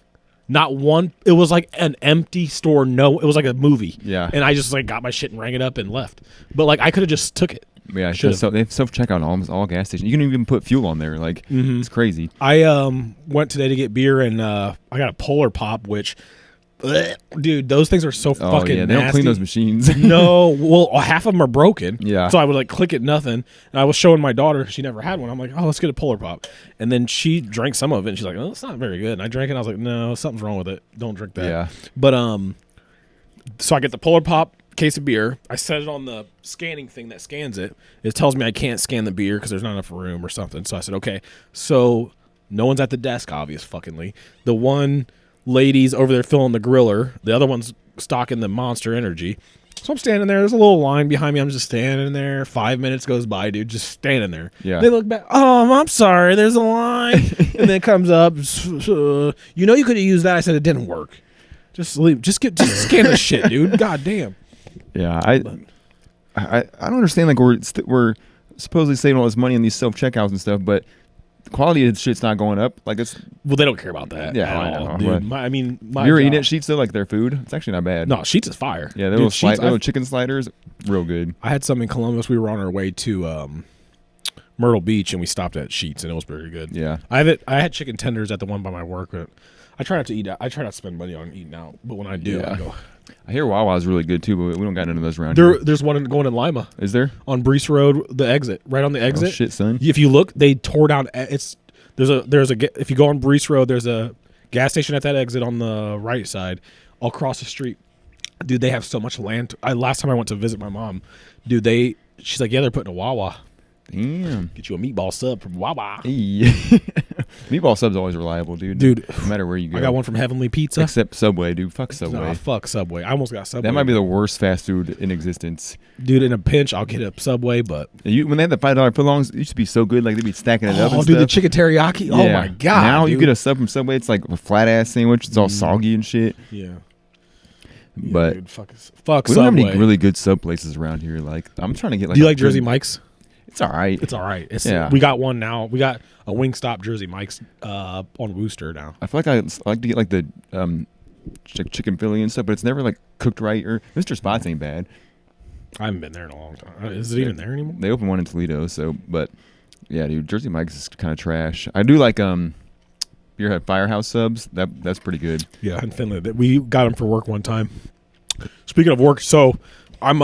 Not one. It was like an empty store. No, it was like a movie. Yeah. And I just like got my shit and rang it up and left. But like I could have just took it. Yeah. Should've. So they have self checkout on almost all gas stations. You can even put fuel on there. Like it's crazy. I went today to get beer and I got a Polar Pop, which, dude, those things are so Oh fucking yeah. They nasty. don't clean those machines. No, well, half of them are broken. Yeah. So I would like click it, nothing. And I was showing my daughter, she never had one. I'm like, oh, let's get a Polar Pop. And then she drank some of it, and she's like, oh, it's not very good. And I drank it, and I was like, no, something's wrong with it. Don't drink that. Yeah. But so I get the Polar Pop case of beer. I set it on the scanning thing that scans it. It tells me I can't scan the beer because there's not enough room or something. So I said, okay. So no one's at the desk, obvious fuckingly. The one lady's over there filling the griller. The other one's stocking the Monster Energy. So I'm standing there. There's a little line behind me. I'm just standing there. 5 minutes goes by, dude. Just standing there. Yeah. They look back. Oh, I'm sorry. There's a line. And then it comes up. You know you could have used that. I said it didn't work. Just leave. Just scan the shit, dude. God damn. Yeah. I don't understand. Like we're supposedly saving all this money on these self checkouts and stuff, but the quality of shit's not going up. Like it's Well, they don't care about that. Yeah, at I all, know, dude. but- My you ever eaten job- at Sheets though, like their food? It's actually not bad. No, Sheets is fire. Yeah, Dude, Sheetz, little chicken sliders, real good. I had some in Columbus. We were on our way to Myrtle Beach, and we stopped at Sheets, and it was very good. Yeah. I had chicken tenders at the one by my work, but I try not to eat out. I try not to spend money on eating out, but when I do, Yeah. I go. I hear Wawa's really good too, but we don't got none of those around here. There's one going in Lima Is there? on Brees Road, the exit, right on the exit. Oh, shit, son. If you look, they tore down. If you go on Brees Road, there's a gas station at that exit on the right side, all across the street. Dude, they have so much land. Last time I went to visit my mom, dude, she's like, yeah, they're putting a Wawa. Damn. Get you a meatball sub from Wawa. Hey. Meatball sub's always reliable, dude. Dude, no matter where you go. I got one from Heavenly Pizza. Except Subway, dude. Fuck Subway. Nah, fuck Subway. I almost got Subway. That might be the worst fast food in existence. Dude, in a pinch, I'll get a Subway, but When they had the $5 footlongs, it used to be so good. Like they'd be stacking it up. oh, And dude, the stuff. chicken teriyaki. Oh Yeah. my god. Now you dude. get a sub from Subway. It's like a flat ass sandwich. It's all soggy and shit. yeah. But dude, fuck we Subway. don't have any really good sub places around here. Like I'm trying to get like. Do you a like Jersey good- Mike's? It's all right. It's all right. Yeah. We got one now. We got a Wingstop Jersey Mike's on Wooster now. I feel like I like to get like the chicken Philly and stuff, but it's never like cooked right. Or Mr. Spots ain't bad. I haven't been there in a long time. Is it even there anymore? They opened one in Toledo, so but yeah, dude, Jersey Mike's is kind of trash. I do like you had Firehouse subs. That's pretty good. Yeah, in Finland. We got them for work one time. Speaking of work, so I'm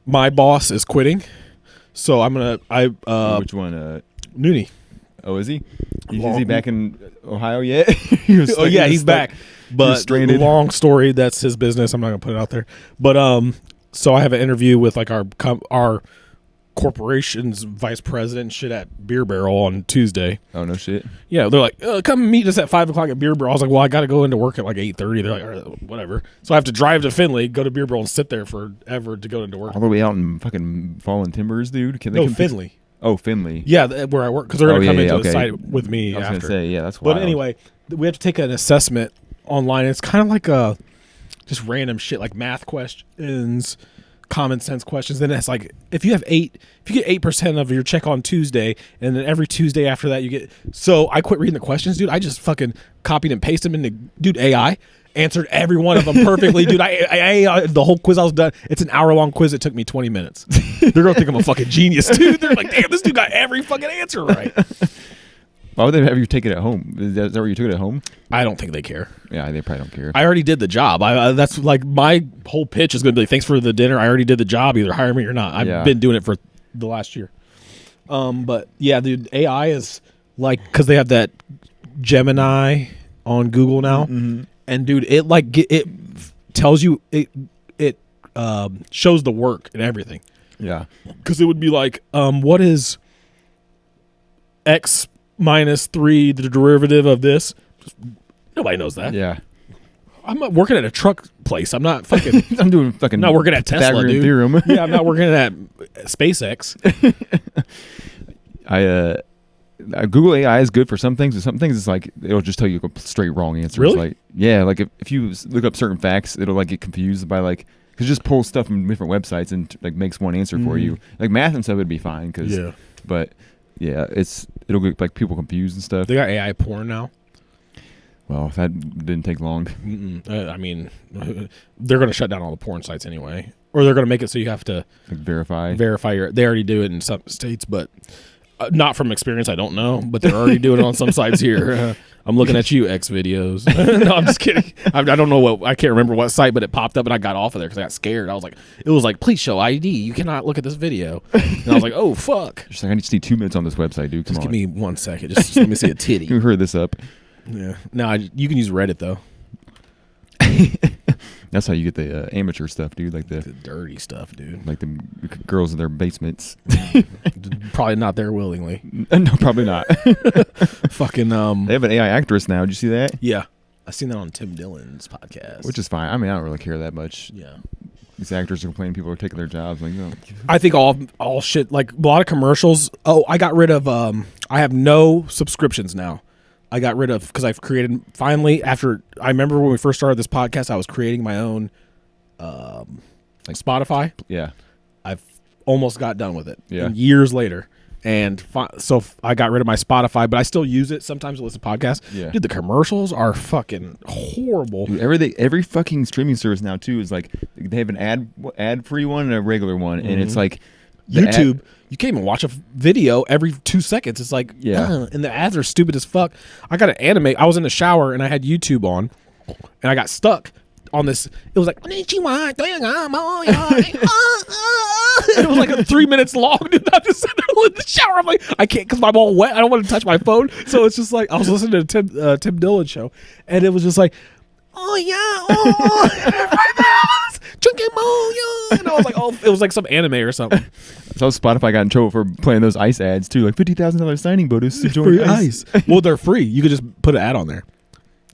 my boss is quitting. So I'm gonna Which one? Noonie. Oh, is he? Is Long- he back in Ohio yet? He was Oh stuck- yeah, he was he's stuck- back. But stranded. long story. That's his business. I'm not gonna put it out there. But so I have an interview with like our corporation's vice president and shit at Beer Barrel on Tuesday. Oh no shit. Yeah, they're like, come meet us at 5:00 at Beer Barrel. I was like, well, I got to go into work at like 8:30. They're like, all right, whatever. So I have to drive to Findlay, go to Beer Barrel, and sit there forever to go into work. All the way out in fucking Fallen Timbers, dude. Can they No, come Findlay. Oh, Finley. Yeah, where I work because they're gonna Oh, come yeah, into yeah, the okay. site with me I was after. gonna say, yeah, that's wild. But anyway, we have to take an assessment online. It's kind of like just random shit like math questions, common sense questions. Then it's like if you get 8% of your check on Tuesday, and then every Tuesday after that you get. So I quit reading the questions, dude. I just fucking copied and pasted them into AI. Answered every one of them perfectly, dude. I the whole quiz I was done. It's an hour-long quiz. It took me 20 minutes. They're gonna think I'm a fucking genius, dude. They're like, damn, this dude got every fucking answer right. Why would they have you take it at home? Is that where you took it at home? I don't think they care. Yeah, they probably don't care. I already did the job. That's like my whole pitch is going to be, thanks for the dinner. I already did the job. Either hire me or not. I've Yeah. been doing it for the last year. But yeah, dude, AI is like, because they have that Gemini on Google now, and dude, it tells you it shows the work and everything. Yeah. Because it would be like, what is X minus 3 the derivative of this? Nobody knows that. Yeah. I'm not working at a truck place. I'm not fucking. I'm doing fucking. I'm not working at Tesla, Pythagorean dude. Theorem. Yeah, I'm not working at SpaceX. Google AI is good for some things, but some things it's like it'll just tell you a straight wrong answer. Really? Like, yeah, like if you look up certain facts, it'll like get confused by like because it just pulls stuff from different websites and like makes one answer for you. Like math and stuff would be fine because, Yeah. but yeah, it'll get like people confused and stuff. They got AI porn now. Well, that didn't take long. I mean, they're going to shut down all the porn sites anyway, or they're going to make it so you have to Like verify. verify your. They already do it in some states, but not from experience. I don't know, but they're already doing it on some sites here. I'm looking at you, X videos. No, I'm just kidding. I don't know I can't remember what site, but it popped up and I got off of there because I got scared. It was like, please show ID. You cannot look at this video. And I was like, oh fuck. Just like I need to see 2 minutes on this website, dude. Come Just on. give me 1 second. Just let me see a titty. Can we hurry this up? Yeah. No, you can use Reddit though. That's how you get the amateur stuff, dude. Like The the dirty stuff, dude. girls in their basements. Probably not there willingly. No, probably not. Fucking They have an AI actress now. Did you see that? yeah. I seen that on Tim Dillon's podcast. Which is fine. I mean, I don't really care that much. yeah. These actors are complaining people are taking their jobs. Like, no. I think all shit like a lot of commercials. Oh, I got rid of I have no subscriptions now. I got rid of because I've created finally after I remember when we first started this podcast, I was creating my own like Spotify. Yeah. I've almost got done with it. Yeah. And years later. And so I got rid of my Spotify, but I still use it sometimes to listen to podcasts. Yeah. Dude, the commercials are fucking horrible. Dude, every fucking streaming service now too is like they have an ad free one and a regular one, and it's like the YouTube, you can't even watch a video every 2 seconds. It's like, Yeah. and the ads are stupid as fuck. I got to animate. I was in the shower and I had YouTube on, and I got stuck on this. It was like, and it was like 3 minutes long. Dude, I'm just sitting there in the shower. I'm like, I can't because I'm all wet. I don't want to touch my phone. So it's just like I was listening to Tim Dillon show, and it was just like, oh yeah, drinking more, yeah. And I was like, oh, it was like some anime or something. So Spotify got in trouble for playing those ice ads too, like $50,000 signing bonus to join Free ice. ice. Well, they're free. You could just put an ad on there.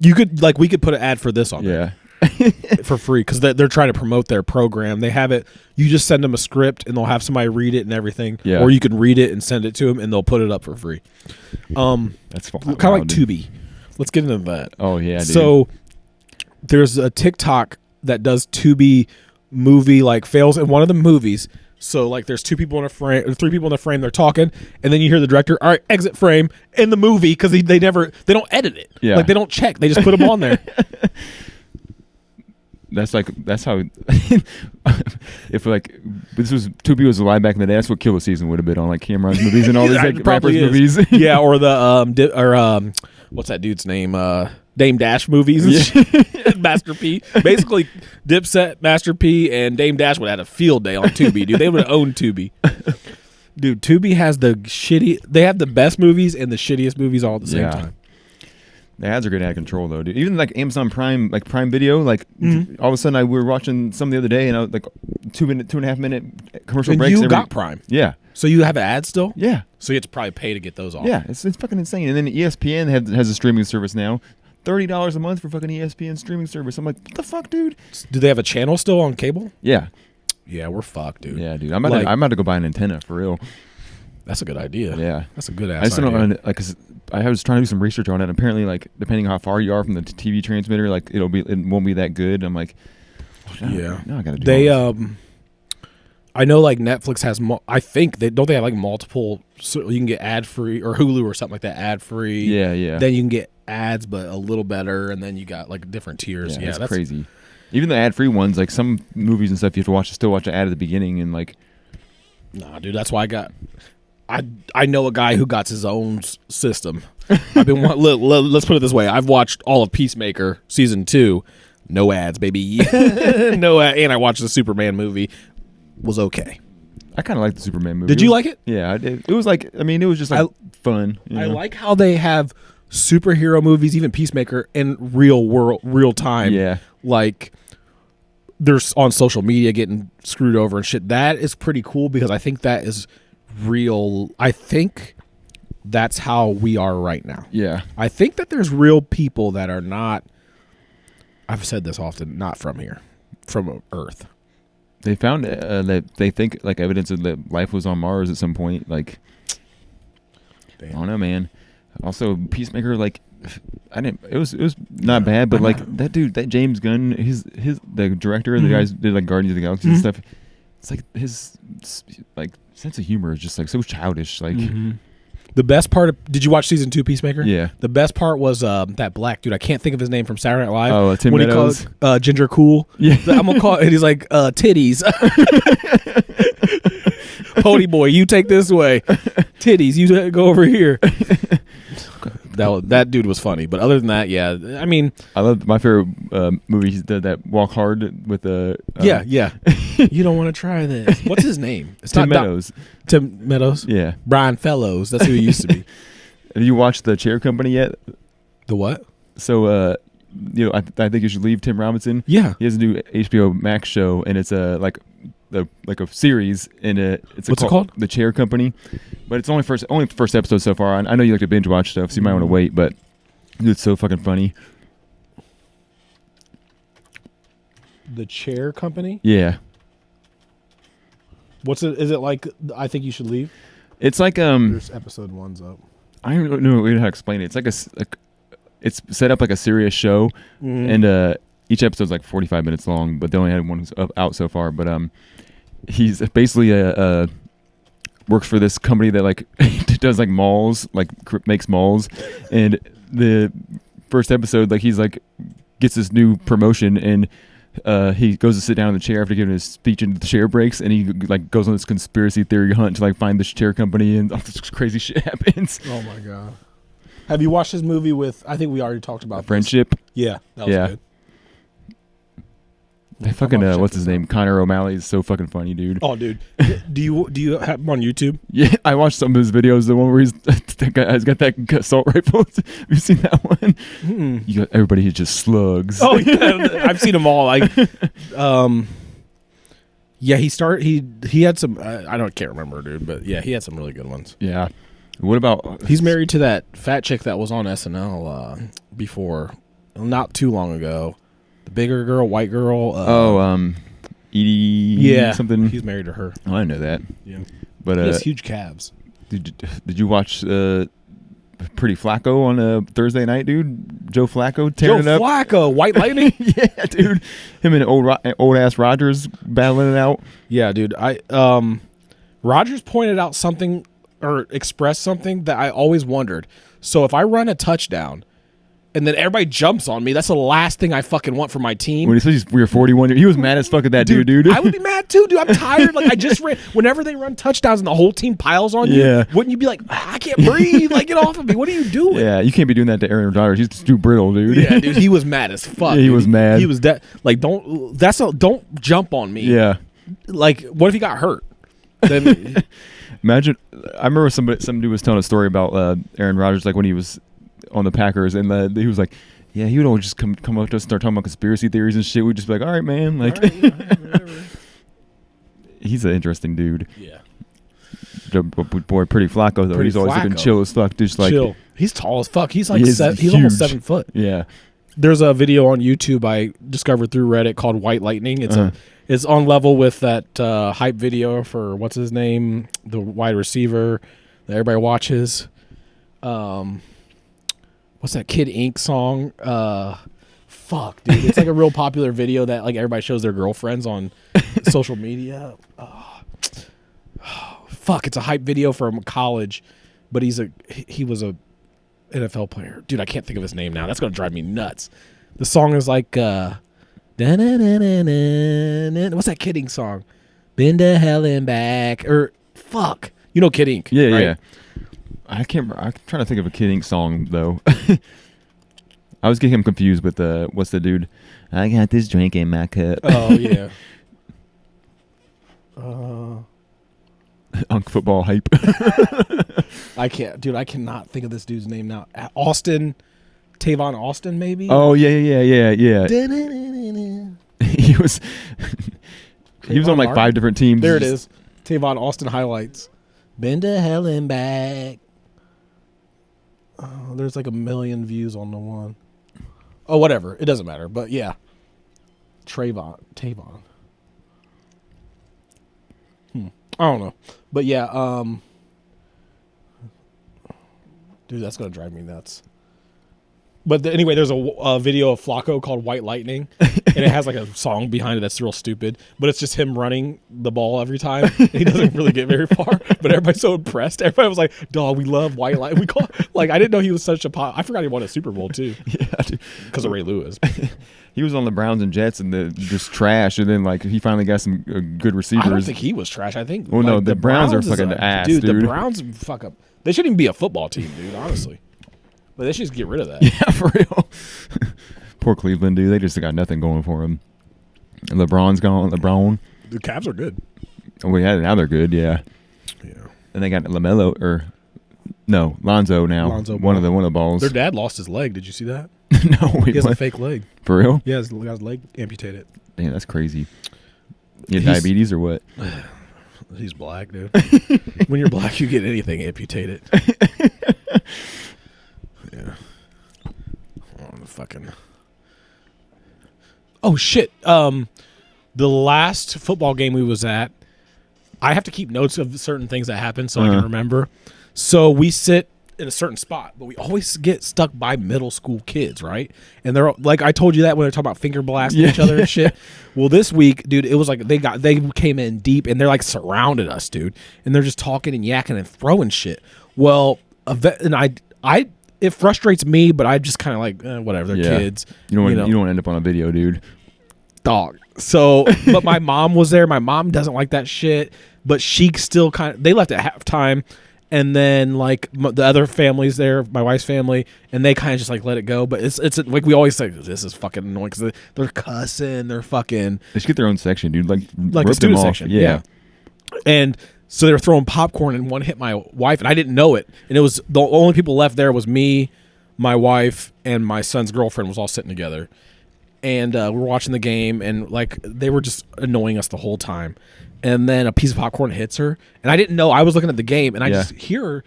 You could we could put an ad for this on there. Yeah. For free because they're trying to promote their program. They have it. You just send them a script and they'll have somebody read it and everything. Yeah. Or you can read it and send it to them and they'll put it up for free. That's Kind of like Tubi. Let's get into that. Oh yeah, dude. So there's a TikTok that does Tubi movie like fails in one of the movies. So like there's 2 people in a frame, or 3 people in the frame. They're talking, and then you hear the director, "All right, exit frame," in the movie because they don't edit it. Yeah. Like they don't check. They just put them on there. That's how if like this was Tubi was alive back in the day, that's what Killer Season would have been on, like Cameron's movies and all these It like probably rappers is. movies. Yeah, or the what's that dude's name? Dame Dash movies. And shit. Master P. Basically, Dipset, Master P, and Dame Dash would have had a field day on Tubi, dude. They would have owned Tubi. Dude, Tubi has they have the best movies and the shittiest movies all at the same time. The ads are getting out of control though, dude. Even like Amazon Prime, like Prime Video, like all of a sudden we were watching some the other day, and I was like 2.5 minute commercial And breaks. you got Prime. Yeah, So you have ads still? yeah, So you have to probably pay to get those off. yeah. It's fucking insane. And then ESPN has a streaming service now. $30 a month for fucking ESPN streaming service. I'm like, what the fuck, dude? Do they have a channel still on cable? Yeah, Yeah, we're fucked, dude. yeah, dude. I'm about to go buy an antenna for real. That's a good idea. Yeah. That's a good I ass just don't idea. know, like, 'cause I was trying to do some research on it. Apparently, like, depending how far you are from the TV transmitter, like, it won't be that good. I'm like, oh, Yeah. no, I gotta do They all this. I know like Netflix has I think they have like multiple, so you can get ad free, or Hulu or something like that, ad free. Yeah. Then you can get ads but a little better, and then you got like different tiers. Yeah, Yeah, that's crazy. Even the ad-free ones, like some movies and stuff, you have to still watch an ad at the beginning, and like, Nah, dude, that's why I know a guy who got his own system. I've been let's put it this way. I've watched all of Peacemaker season 2, no ads, baby. No ad, and I watched the Superman movie. Was okay. I kind of like the Superman movie. Did you like it? Yeah, I did. It was like, I mean, it was just like fun. You I know? like how they have superhero movies, even Peacemaker, in real time. Yeah. Like they're on social media getting screwed over and shit. That is pretty cool because I think that is real. I think that's how we are right now. Yeah. I think that there's real people that are not, I've said this often, not from here, from Earth. They found that they think like evidence of that life was on Mars at some point. Like, Damn. I don't know, man. Also, Peacemaker, like, it was not bad, but like that dude, that James Gunn, the director, the guys did like Guardians of the Galaxy and stuff. It's like his like sense of humor is just like so childish. Like, The best part of, did you watch season 2 Peacemaker? Yeah. The best part was that black dude. I can't think of his name from Saturday Night Live. Oh, Tim when Meadows. he called Ginger Cool. Yeah. I'm gonna call it. And he's like titties. Pony boy, you take this way. Titties, you go over here. That dude was funny, but other than that, yeah. I mean, I love my favorite movie. He did that Walk Hard with the yeah. You don't want to try this. What's his name? It's Tim not Meadows. Tim Meadows. Yeah. Brian Fellows. That's who he used to be. Have you watched The Chair Company yet? The what? So, I think you should leave Tim Robinson. Yeah. He has a new HBO Max show, and it's like a series, and it's What's it called? The Chair Company, but it's only first episode so far. I know you like to binge watch stuff, so you might want to wait, but dude, it's so fucking funny. The Chair Company. Yeah, What's it? Is it like I Think You Should Leave? it's like There's episode 1's up. I don't know how to explain it. It's like it's set up like a serious show, and each episode's like 45 minutes long, but they only had one out so far. But he's basically a works for this company that like does like malls, like makes malls, and the first episode, like he's like gets this new promotion and. He goes to sit down in the chair after giving his speech and the chair breaks, and he like goes on this conspiracy theory hunt to like find this chair company, and all this crazy shit happens. Oh my god! Have you watched his movie with? I think we already talked about Friendship. This. Yeah, that was good. Fucking what's his name? Connor O'Malley is so fucking funny, dude. Oh, dude, do you have him on YouTube? Yeah, I watched some of his videos. The one where he's that guy's got that assault rifle. Have you seen that one? Mm-mm. You got everybody is just slugs. Oh yeah, I've seen them all. Like, yeah, he had some. Can't remember, dude, but yeah, he had some really good ones. Yeah. What about? He's married to that fat chick that was on SNL before, not too long ago. The bigger girl, white girl. Edie. Yeah, something. He's married to her. Oh, I know that. Yeah, but he has huge calves. Did you watch Pretty Flacco on Thursday night, dude? Joe Flacco tearing it up. Joe Flacco, White Lightning. Yeah, dude. Him and old ass Rodgers battling it out. Yeah, dude. Rodgers pointed out something or expressed something that I always wondered. So if I run a touchdown and then everybody jumps on me, that's the last thing I fucking want for my team. When he says we were 41, he was mad as fuck at that dude. I would be mad too, dude. I'm tired. Like I just ran. Whenever they run touchdowns and the whole team piles on you, Yeah. wouldn't you be like, I can't breathe? Like get off of me. What are you doing? Yeah, you can't be doing that to Aaron Rodgers. He's too brittle, dude. Yeah, dude. He was mad as fuck. Yeah, he was mad. He was don't jump on me. Yeah. Like what if he got hurt? Then Imagine, I remember some dude was telling a story about Aaron Rodgers, like when he was on the Packers, and he was like, yeah, he would always just come up to us and start talking about conspiracy theories and shit. We'd just be like, all right, man. Like, whatever. He's an interesting dude. Yeah. Boy, Pretty Flacco, though. Pretty He's always looking Flacco. chill as fuck. Just like, Chill. He's tall as fuck. He's like He is he's almost huge. 7 foot. yeah. There's a video on YouTube I discovered through Reddit called White Lightning. It's Uh-huh. it's on level with that hype video for what's his name, the wide receiver that everybody watches. What's that Kid Ink song? Fuck, dude. It's like a real popular video that like everybody shows their girlfriends on social media. Fuck, it's a hype video from college, but he was a NFL player. Dude, I can't think of his name now. That's gonna drive me nuts. The song is like what's that Kid Ink song? Been to hell and back. Or fuck. You know Kid Ink. Yeah, right? yeah. I can't remember. I'm trying to think of a Kid Ink song, though. I was getting him confused with what's the dude? I got this drink in my cup. Oh yeah. On football hype. I cannot think of this dude's name now. Tavon Austin, maybe. Oh yeah. He was on like Martin? 5 different teams. There it is. Tavon Austin highlights. Been to hell and back. Oh, there's like 1 million views on the one. Oh, whatever. It doesn't matter. But yeah. Tavon. I don't know. But yeah, dude, that's gonna drive me nuts. But anyway, there's a video of Flacco called White Lightning, and it has like a song behind it that's real stupid. But it's just him running the ball every time. He doesn't really get very far, but everybody's so impressed. Everybody was like, "Dog, we love White Lightning." We call like I didn't know he was such a pop. I forgot he won a Super Bowl too. Yeah, dude. Because of Ray Lewis. He was on the Browns and Jets and just trash, and then like he finally got some good receivers. I don't think he was trash. I think. Well, no, the Browns are is fucking ass, dude. The Browns fuck up. They shouldn't even be a football team, dude. Honestly, but they should just get rid of that. Yeah, for real. Poor Cleveland, dude. They just got nothing going for them. And LeBron's gone. LeBron. The Cavs are good. Oh, yeah, now they're good. Yeah. Yeah. And they got Lonzo now. Lonzo one of Ball. the balls. Their dad lost his leg. Did you see that? No, wait, He has a what? fake leg. For real? Yeah, he got his leg amputated. Damn, that's crazy. You have He's- diabetes or what? He's black, dude. When you're black, you get anything amputated. Yeah. Oh shit. The last football game we was at, I have to keep notes of certain things that happen so I can remember. So we sit in a certain spot, but we always get stuck by middle school kids, right? And they're like, I told you that when they're talking about finger blasting each other and shit. Well, this week, dude, it was like they came in deep and they're like surrounded us, dude, and they're just talking and yakking and throwing shit. Well, and I it frustrates me, but I just kind of like whatever. They're kids. You don't want to end up on a video, dude. Dog. So, but my mom was there. My mom doesn't like that shit, but she still they left at halftime. And then like the other families there, my wife's family, and they kind of just like let it go. But it's like we always say, this is fucking annoying because they're cussing, they're fucking. They should get their own section, dude. Like a student section, yeah. And so they were throwing popcorn, and one hit my wife, and I didn't know it. And it was the only people left there was me, my wife, and my son's girlfriend was all sitting together. And we were watching the game, and like they were just annoying us the whole time. And then a piece of popcorn hits her, and I didn't know. I was looking at the game, and I just hear her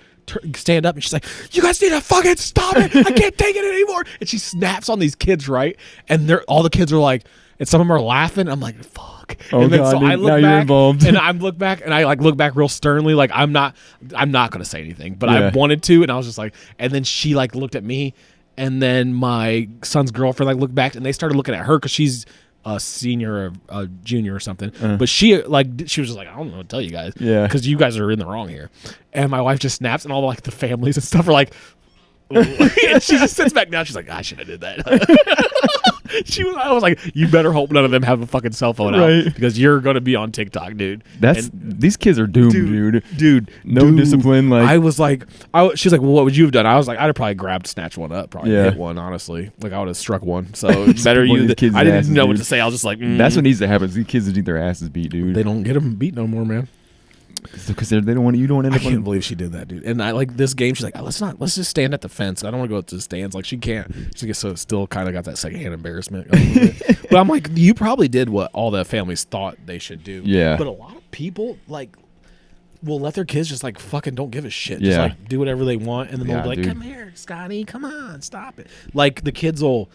stand up, and she's like, "You guys need to fucking stop it! I can't take it anymore!" And she snaps on these kids, right? And all the kids are like, and some of them are laughing. I'm like, "Fuck!" Oh, and then God, so dude, I look now back, you're involved. and I look back, and I like look back real sternly, like I'm not gonna say anything, but I wanted to, and I was just like, and then she like looked at me, and then my son's girlfriend like looked back, and they started looking at her because she's a senior or a junior or something, but she was just like, I don't know what to tell you guys, because you guys are in the wrong here. And my wife just snaps, and all like the families and stuff are like, and she just sits back down. She's like, I should have did that. I was like, you better hope none of them have a fucking cell phone out, because you're gonna be on TikTok, dude. These kids are doomed, dude. No discipline. Like I was like, she's like, well, what would you have done? I was like, I'd have probably snatched one up, probably hit one. Honestly, like I would have struck one. So better you. I didn't know what to say. I was just like, that's what needs to happen. These kids need their asses beat, dude. They don't get them beat no more, man. Because they don't want you don't end up. I can't believe she did that, dude. And I like this game. She's like, let's just stand at the fence. I don't want to go to the stands. Like she can't. She gets still kind of got that secondhand embarrassment. But I'm like, you probably did what all the families thought they should do. Yeah. But a lot of people like will let their kids just like fucking don't give a shit. Just like do whatever they want, and then they'll be like, come here, Scotty, come on, stop it. Like the kids will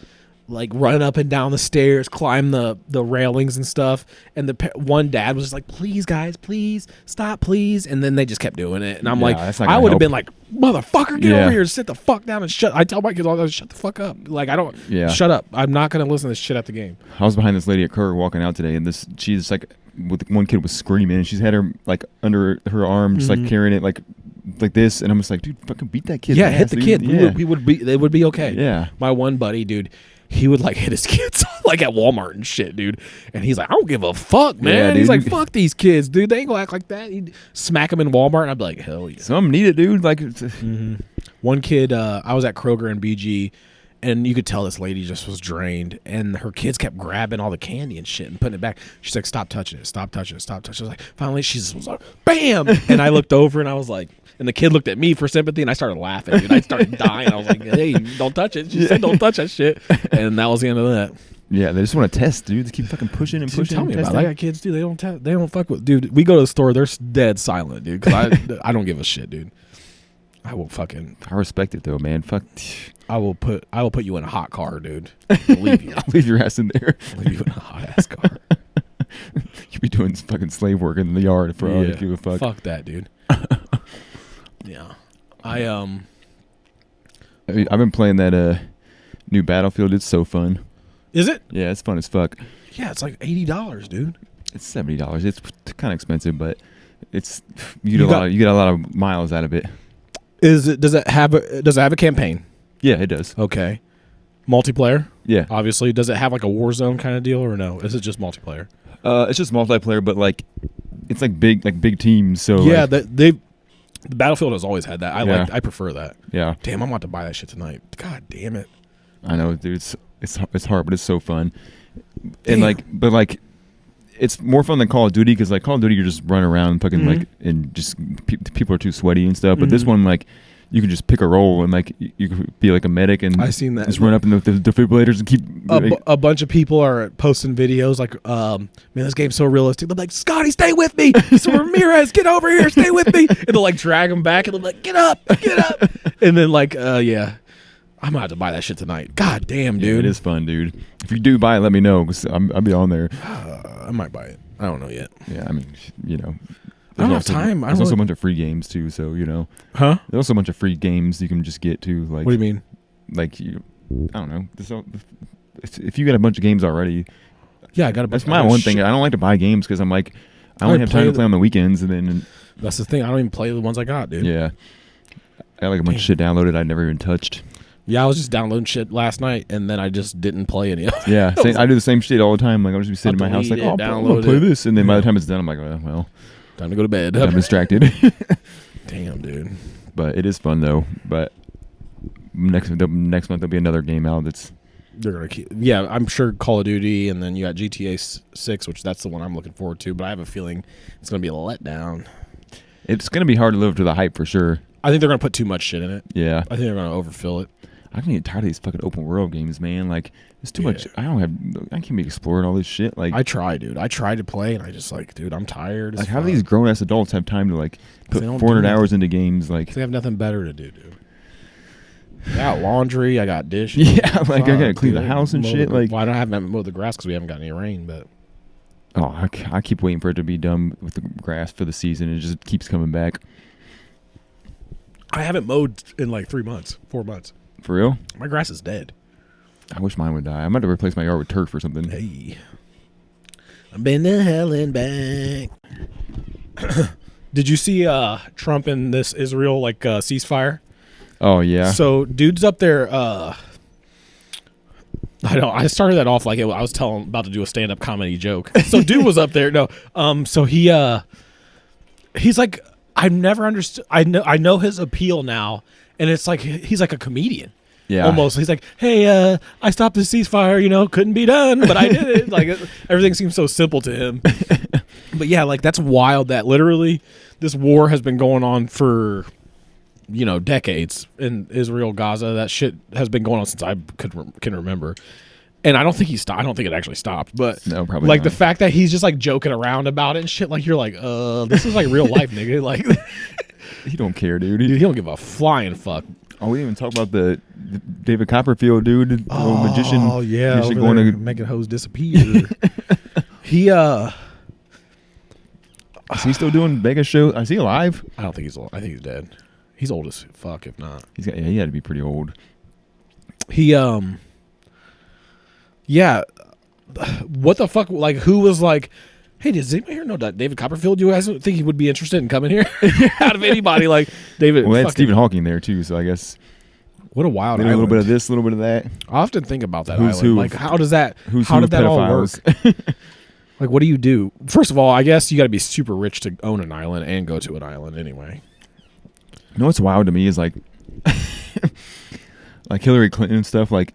like run up and down the stairs, climb the railings and stuff. And one dad was just like, please guys, please stop, please. And then they just kept doing it. And I'm like, I would have been like, motherfucker, get over here and sit the fuck down and shut. I tell my kids all the time, shut the fuck up. Like I don't shut up. I'm not going to listen to this shit at the game. I was behind this lady at Kerr walking out today, and she's like, with one kid was screaming, and she's had her like under her arm, just like carrying it like this. And I'm just like, dude, fucking beat that kid. Yeah, hit the kid. They would be okay. Yeah. My one buddy, dude, he would like hit his kids like at Walmart and shit, dude. And he's like, I don't give a fuck, man. Yeah, he's like, fuck these kids, dude. They ain't gonna act like that. He'd smack him in Walmart, and I'd be like, hell yeah. Some need it, dude. Like, One kid, I was at Kroger and BG, and you could tell this lady just was drained, and her kids kept grabbing all the candy and shit and putting it back. She's like, stop touching it, stop touching it, stop touching it. I was like, finally, she was like, bam! And I looked over, and I was like, and the kid looked at me for sympathy, and I started laughing, dude. I started dying. I was like, hey, don't touch it. She said, don't touch that shit. And that was the end of that. Yeah, they just want to test, dude. They keep fucking pushing and pushing. Tell me about it. I got kids, dude. They don't fuck with, dude. We go to the store, they're dead silent, dude. Because I don't give a shit, dude. I respect it though, man. Fuck. I will put you in a hot car, dude. I'll leave you. I'll leave your ass in there. I'll leave you in a hot ass car. You'll be doing fucking slave work in the yard for all you give a fuck. Fuck that, dude. Yeah. I've been playing that new Battlefield. It's so fun. Is it? Yeah, it's fun as fuck. Yeah, it's like $80, dude. It's $70. It's kind of expensive, but it's you get a lot of miles out of it. Does it have a campaign? Yeah, it does. Okay. Multiplayer? Yeah. Obviously. Does it have like a Warzone kind of deal or no? Is it just multiplayer? It's just multiplayer, but like it's like big teams. So yeah, like, the Battlefield has always had that. I prefer that. Yeah. Damn, I'm about to buy that shit tonight. God damn it. I know, dude. It's hard, but it's so fun. And like, it's more fun than Call of Duty because like Call of Duty, you're just running around fucking like, and just people are too sweaty and stuff. But this one, like, you can just pick a role and like you could be like a medic and I seen that. Just run up in the defibrillators and keep. A bunch of people are posting videos like, man, this game's so realistic. They're like, Scotty, stay with me. So Ramirez, get over here, stay with me. And they'll like drag him back and they're like, get up. And then like, yeah. I'm about to buy that shit tonight. God damn, dude. Yeah, it is fun, dude. If you do buy it, let me know because I'll be on there. I might buy it. I don't know yet. Yeah, I mean, you know. I don't have time. There's also a bunch of free games too, so Huh? There's also a bunch of free games you can just get too. Like, What do you mean? Like I don't know. If you got a bunch of games already, Yeah, I got. That's my one thing. I don't like to buy games because I'm like, I only have time to play on the weekends, and then that's the thing. I don't even play the ones I got, dude. yeah, I got like a bunch of shit downloaded I'd never even touched. Yeah, I was just downloading shit last night, and then I just didn't play any of it. Yeah, I do the same shit all the time. Like I'll just be sitting in my house like, delete it, I'm gonna play this, and then by the time it's done, I'm like, well, Time to go to bed. I'm distracted. Damn, dude. But it is fun though. But next month there'll be another game out that's. They're gonna keep. Yeah, I'm sure Call of Duty, and then you got GTA 6, which that's the one I'm looking forward to. But I have a feeling it's gonna be a letdown. It's gonna be hard to live up to the hype for sure. I think they're gonna put too much shit in it. Yeah, I think they're gonna overfill it. I can get tired of these fucking open world games, man. Like it's too much. I can't be exploring all this shit. Like I try, dude. I tried to play, and I just dude, I'm tired. Like how do these grown ass adults have time to like put They don't 400 do hours into games? Like They have nothing better to do, dude. I got laundry. I got dishes. yeah, like I gotta clean dude, the house and shit. Like I haven't mowed the grass because we haven't got any rain, but. oh, I keep waiting for it to be done with the grass for the season. It just keeps coming back. I haven't mowed in like 4 months. For real? My grass is dead. I wish mine would die. I might have to replace my yard with turf or something. Hey, I've been to hell and back. Did you see Trump in this Israel ceasefire? Oh yeah. So dude's up there. I started that off like I was about to do a stand-up comedy joke. So dude was up there. No, so he's like, I've never understood. I know his appeal now, and it's like he's like a comedian. Yeah. Almost. He's like, hey, I stopped the ceasefire. Couldn't be done, but I did it. Like everything seems so simple to him. But yeah, like that's wild. That literally this war has been going on for decades in Israel, Gaza. That shit has been going on since I can remember. And I don't think he stopped. I don't think it actually stopped. But no, probably like not. the fact that he's just like joking around about it and shit, like you're like, this is like real life, nigga. Like he don't care, dude. he don't give a flying fuck. Oh, we didn't even talk about the David Copperfield dude, the little magician. Oh yeah, magician over there to making hoes disappear. He is he still doing Vegas show? Is he alive? I don't think he's. I think he's dead. He's old as fuck. If not, He had to be pretty old. He yeah. What the fuck? Like, who was like, hey, does anybody here know that David Copperfield? You guys think he would be interested in coming here? Out of anybody, like David. Well, they had Stephen Hawking there too, so I guess what a wild. maybe a little bit of this, a little bit of that. I often think about that Who's island. who? Like, how does that? Who's how who did that all work? pedophiles? Like, what do you do? First of all, I guess you got to be super rich to own an island and go to an island anyway. You know what's wild to me is like like Hillary Clinton and stuff. Like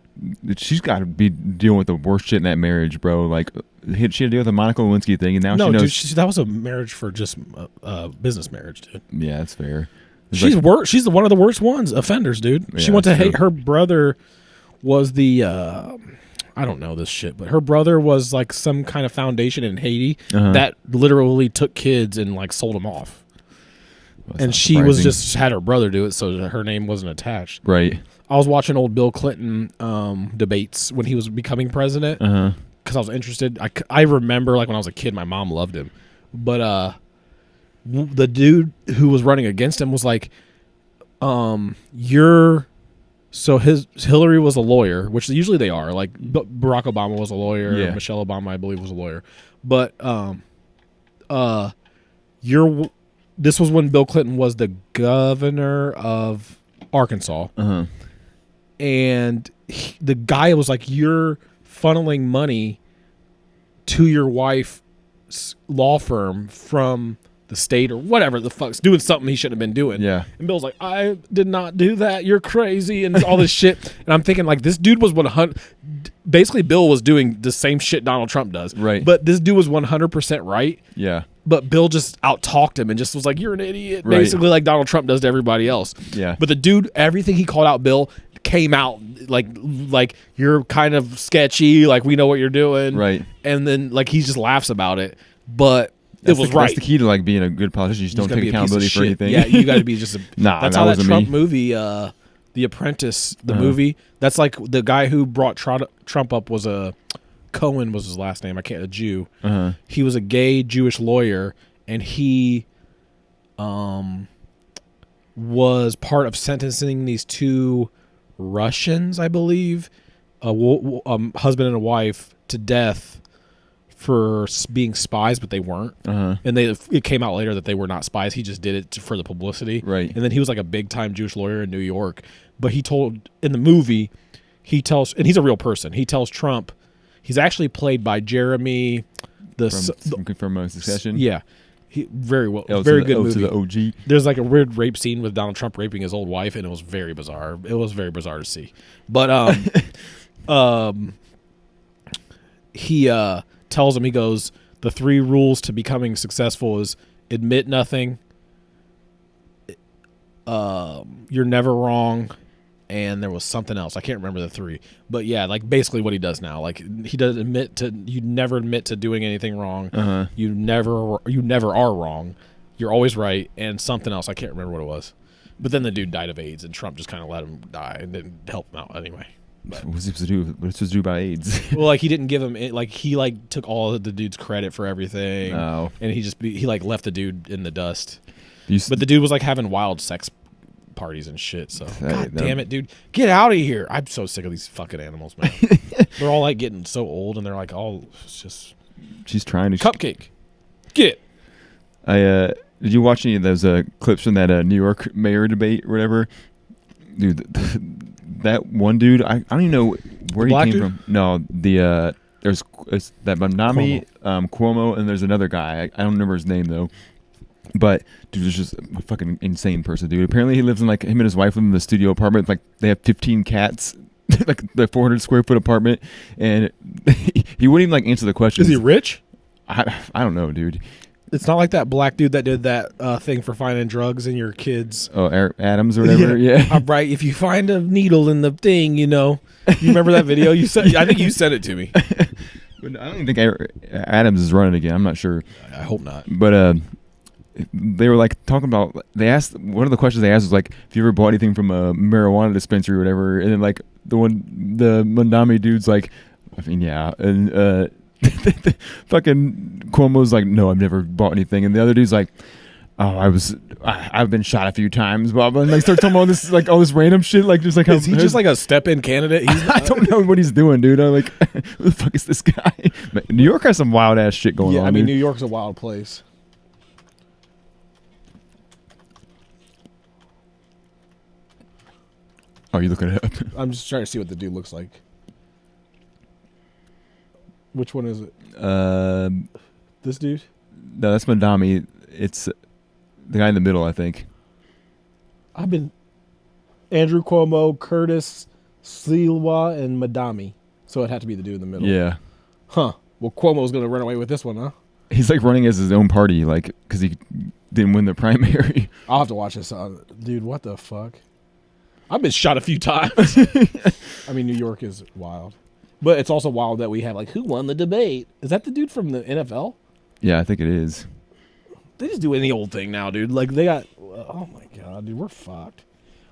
she's got to be dealing with the worst shit in that marriage, bro. Like she had to deal with the Monica Lewinsky thing, and now No, she knows. dude, that was a marriage for just business marriage, dude. Yeah, that's fair. It's She's like, She's one of the worst ones, offenders, dude. She Yeah, went to that's hate. true. Her brother was the. I don't know this shit, but her brother was like some kind of foundation in Haiti Uh-huh. that literally took kids and like sold them off. that's And not she was surprising. just had her brother do it, so that her name wasn't attached. right. I was watching old Bill Clinton debates when he was becoming president Uh huh. because I was interested. I remember like when I was a kid, my mom loved him, but the dude who was running against him was like, you're. So Hillary was a lawyer, which usually they are. Like Barack Obama was a lawyer, Yeah. Michelle Obama, I believe, was a lawyer. But this was when Bill Clinton was the governor of Arkansas, Uh huh. and the guy was like, "You're funneling money to your wife's law firm from the state or whatever the fuck's doing something he shouldn't have been doing." Yeah. And Bill's like, I did not do that. You're crazy. And all this shit. And I'm thinking like this dude was 100. Basically, Bill was doing the same shit Donald Trump does. Right. But this dude was 100% right. Yeah. But Bill just out-talked him and just was like, you're an idiot. Right. Basically like Donald Trump does to everybody else. Yeah. But the dude, everything he called out Bill came out like you're kind of sketchy. Like we know what you're doing. Right. And then like he just laughs about it. But That's it was the, right. That's the key to like being a good politician. You just don't gotta take be a piece of accountability for shit. anything. Yeah, you got to be just a. Nah, that's that how that wasn't Trump me. movie, The Apprentice, the Uh-huh. movie. That's like the guy who brought Trump up was Cohen was his last name. A Jew. Uh huh. He was a gay Jewish lawyer, and he was part of sentencing these two Russians, I believe, husband and a wife, to death for being spies, but they weren't. Uh-huh. And it came out later that they were not spies. He just did it for the publicity. Right. And then he was like a big time Jewish lawyer in New York. But he told in the movie, and he's a real person. He tells Trump, he's actually played by Jeremy, from Succession. Yeah. Very well, L very to good the, movie. to the OG. There's like a weird rape scene with Donald Trump raping his old wife, and it was very bizarre. It was very bizarre to see. But he tells him, he goes, the 3 rules to becoming successful is admit nothing, you're never wrong, and there was something else. I can't remember the 3. But yeah, like basically what he does now. Like he doesn't you never admit to doing anything wrong. Uh-huh. You never are wrong. You're always right, and something else. I can't remember what it was. But then the dude died of AIDS, and Trump just kind of let him die and didn't help him out anyway. What's he supposed to do? What's supposed to do about AIDS? Well, like he didn't give him he took all of the dude's credit for everything. Oh. And he left the dude in the dust. But But the dude was like having wild sex parties and shit. So God no. damn it, dude, get out of here! I'm so sick of these fucking animals, man. They're all like getting so old, and they're like all it's just she's trying to cupcake. Get. Did you watch any of those clips from that New York mayor debate or whatever? Dude, that one dude, I don't even know where he came from. No, there's that Mamdani, Cuomo, and there's another guy. I don't remember his name though. But dude, he's just a fucking insane person, dude. Apparently, he lives in him and his wife live in the studio apartment. Like they have 15 cats, like the 400 square foot apartment, and he wouldn't even answer the questions. Is he rich? I don't know, dude. It's not like that black dude that did that thing for finding drugs in your kids. Oh, Eric Adams or whatever. Yeah. Right. If you find a needle in the thing, you remember that video you sent? I think you sent it to me. But I don't even think Adams is running again. I'm not sure. I hope not. But they were like talking about. They asked one of the questions they asked was like, "If you ever bought anything from a marijuana dispensary or whatever?" And then like the Mamdani dude's like, "I mean, yeah," and fucking Cuomo's like, "No, I've never bought anything," and the other dude's like, "Oh, I've been shot a few times," blah blah, and like start talking about all this random shit, like just like is he just like a step-in candidate? I don't know what he's doing, dude. I'm like, who the fuck is this guy? But New York has some wild ass shit going on. Yeah, I mean, dude. New York's a wild place. Oh, you looking it up? I'm just trying to see what the dude looks like. Which one is it? This dude? No, that's Mamdani. It's the guy in the middle, I think. Andrew Cuomo, Curtis Sliwa, and Mamdani. So it had to be the dude in the middle. Yeah. Huh. Well, Cuomo's going to run away with this one, huh? He's like running as his own party, like, because he didn't win the primary. I'll have to watch this. Dude, what the fuck? I've been shot a few times. I mean, New York is wild. But it's also wild that we have, like, who won the debate? Is that the dude from the NFL? Yeah, I think it is. They just do any old thing now, dude. Like, they got... Oh, my God, dude. We're fucked.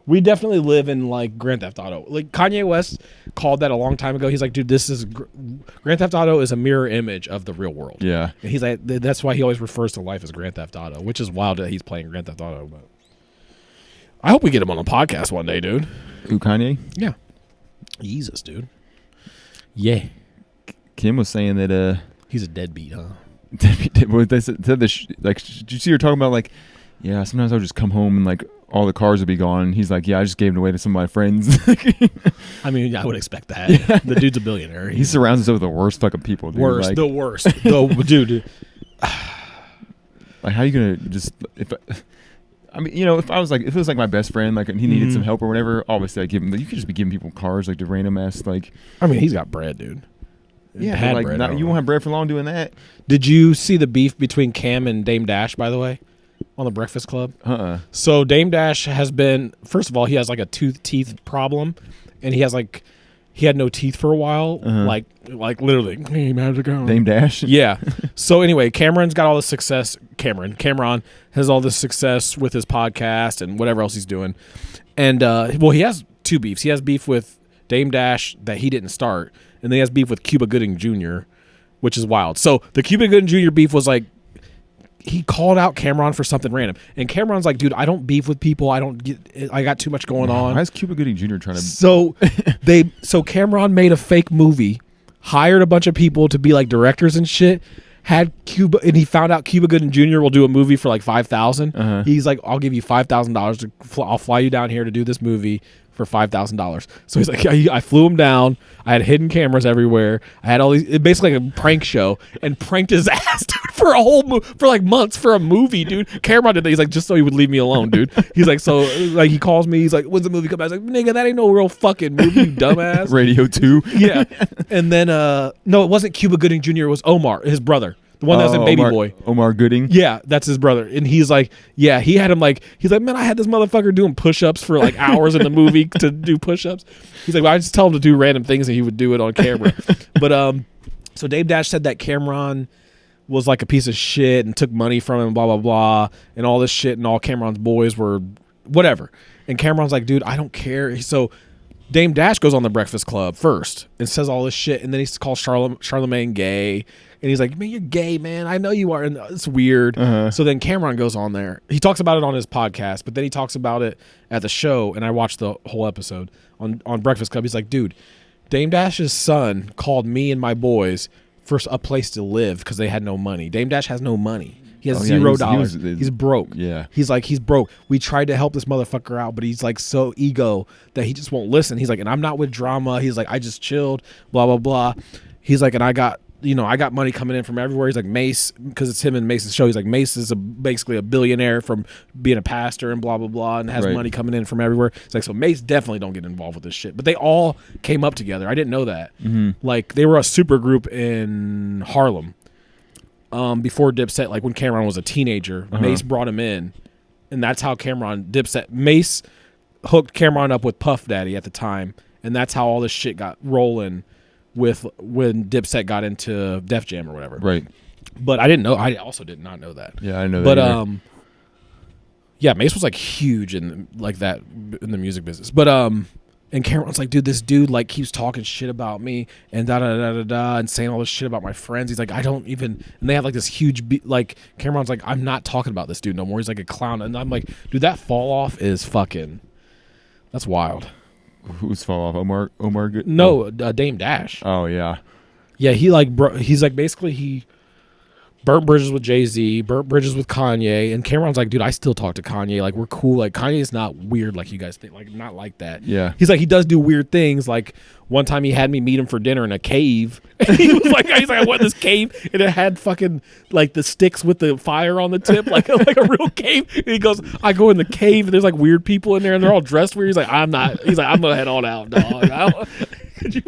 We definitely live in, like, Grand Theft Auto. Like, Kanye West called that a long time ago. He's like, dude, this is... Grand Theft Auto is a mirror image of the real world. Yeah. And he's like... That's why he always refers to life as Grand Theft Auto, which is wild that he's playing Grand Theft Auto, but... I hope we get him on a podcast one day, dude. Who, Kanye? Yeah. Jesus, dude. Yeah. Kim was saying that... He's a deadbeat, huh? They said this, like, did you see her talking about, like, yeah, sometimes I'll just come home and, like, all the cars would be gone. He's like, yeah, I just gave it away to some of my friends. I mean, I would expect that. Yeah. The dude's a billionaire. He surrounds himself with the worst fucking people, dude. Worst. Like, The worst. Dude. Like, how are you going to just... I mean, you know, if it was like my best friend, like, and he needed some help or whatever, obviously I'd give him... You could just be giving people cars, like, to random ass, like... I mean, he's got bread, dude. Yeah, Had like, bread, you won't have bread for long doing that. Did you see the beef between Cam and Dame Dash, by the way, on the Breakfast Club? So Dame Dash has been... First of all, he has, like, a teeth problem, and he had no teeth for a while, like literally. Hey, how's it going? Dame Dash? Yeah. So anyway, Cameron's got all the success. Cameron has all this success with his podcast and whatever else he's doing. And, well, he has two beefs. He has beef with Dame Dash that he didn't start, and then he has beef with Cuba Gooding Jr., which is wild. So the Cuba Gooding Jr. beef was like, he called out Cameron for something random, and Cameron's like, dude, I don't beef with people. I got too much going on. Why is Cuba Gooding Jr. trying to? So Cameron made a fake movie, hired a bunch of people to be like directors and shit. Had Cuba, and he found out Cuba Gooding Jr. will do a movie for like $5,000. He's like, I'll give you $5,000. I'll fly you down here to do this movie for $5,000. So he's like, I flew him down. I had hidden cameras everywhere. I had all these, basically like a prank show, and pranked his ass, dude, for a whole for like months for a movie, dude. Cameron did that. He's like, just so he would leave me alone, dude. He's like, so like he calls me. He's like, when's the movie come out? I was like, nigga, that ain't no real fucking movie, you dumbass. Radio 2. Yeah. And then no, it wasn't Cuba Gooding Jr. It was Omar, his brother. The one that was in Baby Boy. Omar Gooding? Yeah, that's his brother. And he's like, yeah, he had him like, he's like, man, I had this motherfucker doing push-ups for like hours in the movie to do push-ups. He's like, well, I just tell him to do random things and he would do it on camera. But so Dame Dash said that Cameron was like a piece of shit and took money from him, blah, blah, blah, and all this shit, and all Cameron's boys were whatever. And Cameron's like, dude, I don't care. So Dame Dash goes on the Breakfast Club first and says all this shit, and then he calls Charlemagne gay. And he's like, man, you're gay, man. I know you are. And it's weird. So then Cameron goes on there. He talks about it on his podcast, but then he talks about it at the show. And I watched the whole episode on Breakfast Club. He's like, dude, Dame Dash's son called me and my boys for a place to live because they had no money. Dame Dash has no money. He has $0. He's broke. Yeah. He's like, he's broke. We tried to help this motherfucker out, but he's like so ego that he just won't listen. He's like, and I'm not with drama. He's like, I just chilled, blah, blah, blah. He's like, and I got money coming in from everywhere. He's like, Mace, because it's him and Mace's show. He's like, Mace is basically a billionaire from being a pastor and blah, blah, blah, and has money coming in from everywhere. It's like, so Mace definitely don't get involved with this shit. But they all came up together. I didn't know that. Like, they were a super group in Harlem before Dipset, like when Cameron was a teenager. Mace brought him in, and that's how Mace hooked Cameron up with Puff Daddy at the time, and that's how all this shit got rolling with when Dipset got into Def Jam or whatever. Right. But I didn't know. I also did not know that. Yeah, I know that. But yeah, Mace was like huge in like that in the music business. But and Cameron's like, dude, this dude like keeps talking shit about me and da da da da da and saying all this shit about my friends. He's like, I don't even. And they have like this huge like Cameron's like, I'm not talking about this dude no more. He's like a clown, and I'm like, dude, that fall off is fucking. That's wild. Who's fall off? Omar Good? No, Dame Dash. Oh yeah. Yeah, he like he's like basically he burnt bridges with Jay-Z, burnt bridges with Kanye, and Cameron's like, dude, I still talk to Kanye. Like, we're cool. Like, Kanye's not weird like you guys think. Like, not like that. Yeah. He's like, he does do weird things. Like, one time he had me meet him for dinner in a cave. He was like, he's like, I went in this cave, and it had fucking, like, the sticks with the fire on the tip, like a real cave. And he goes, I go in the cave, and there's, like, weird people in there, and they're all dressed weird. He's like, I'm gonna head on out, dog. Could you...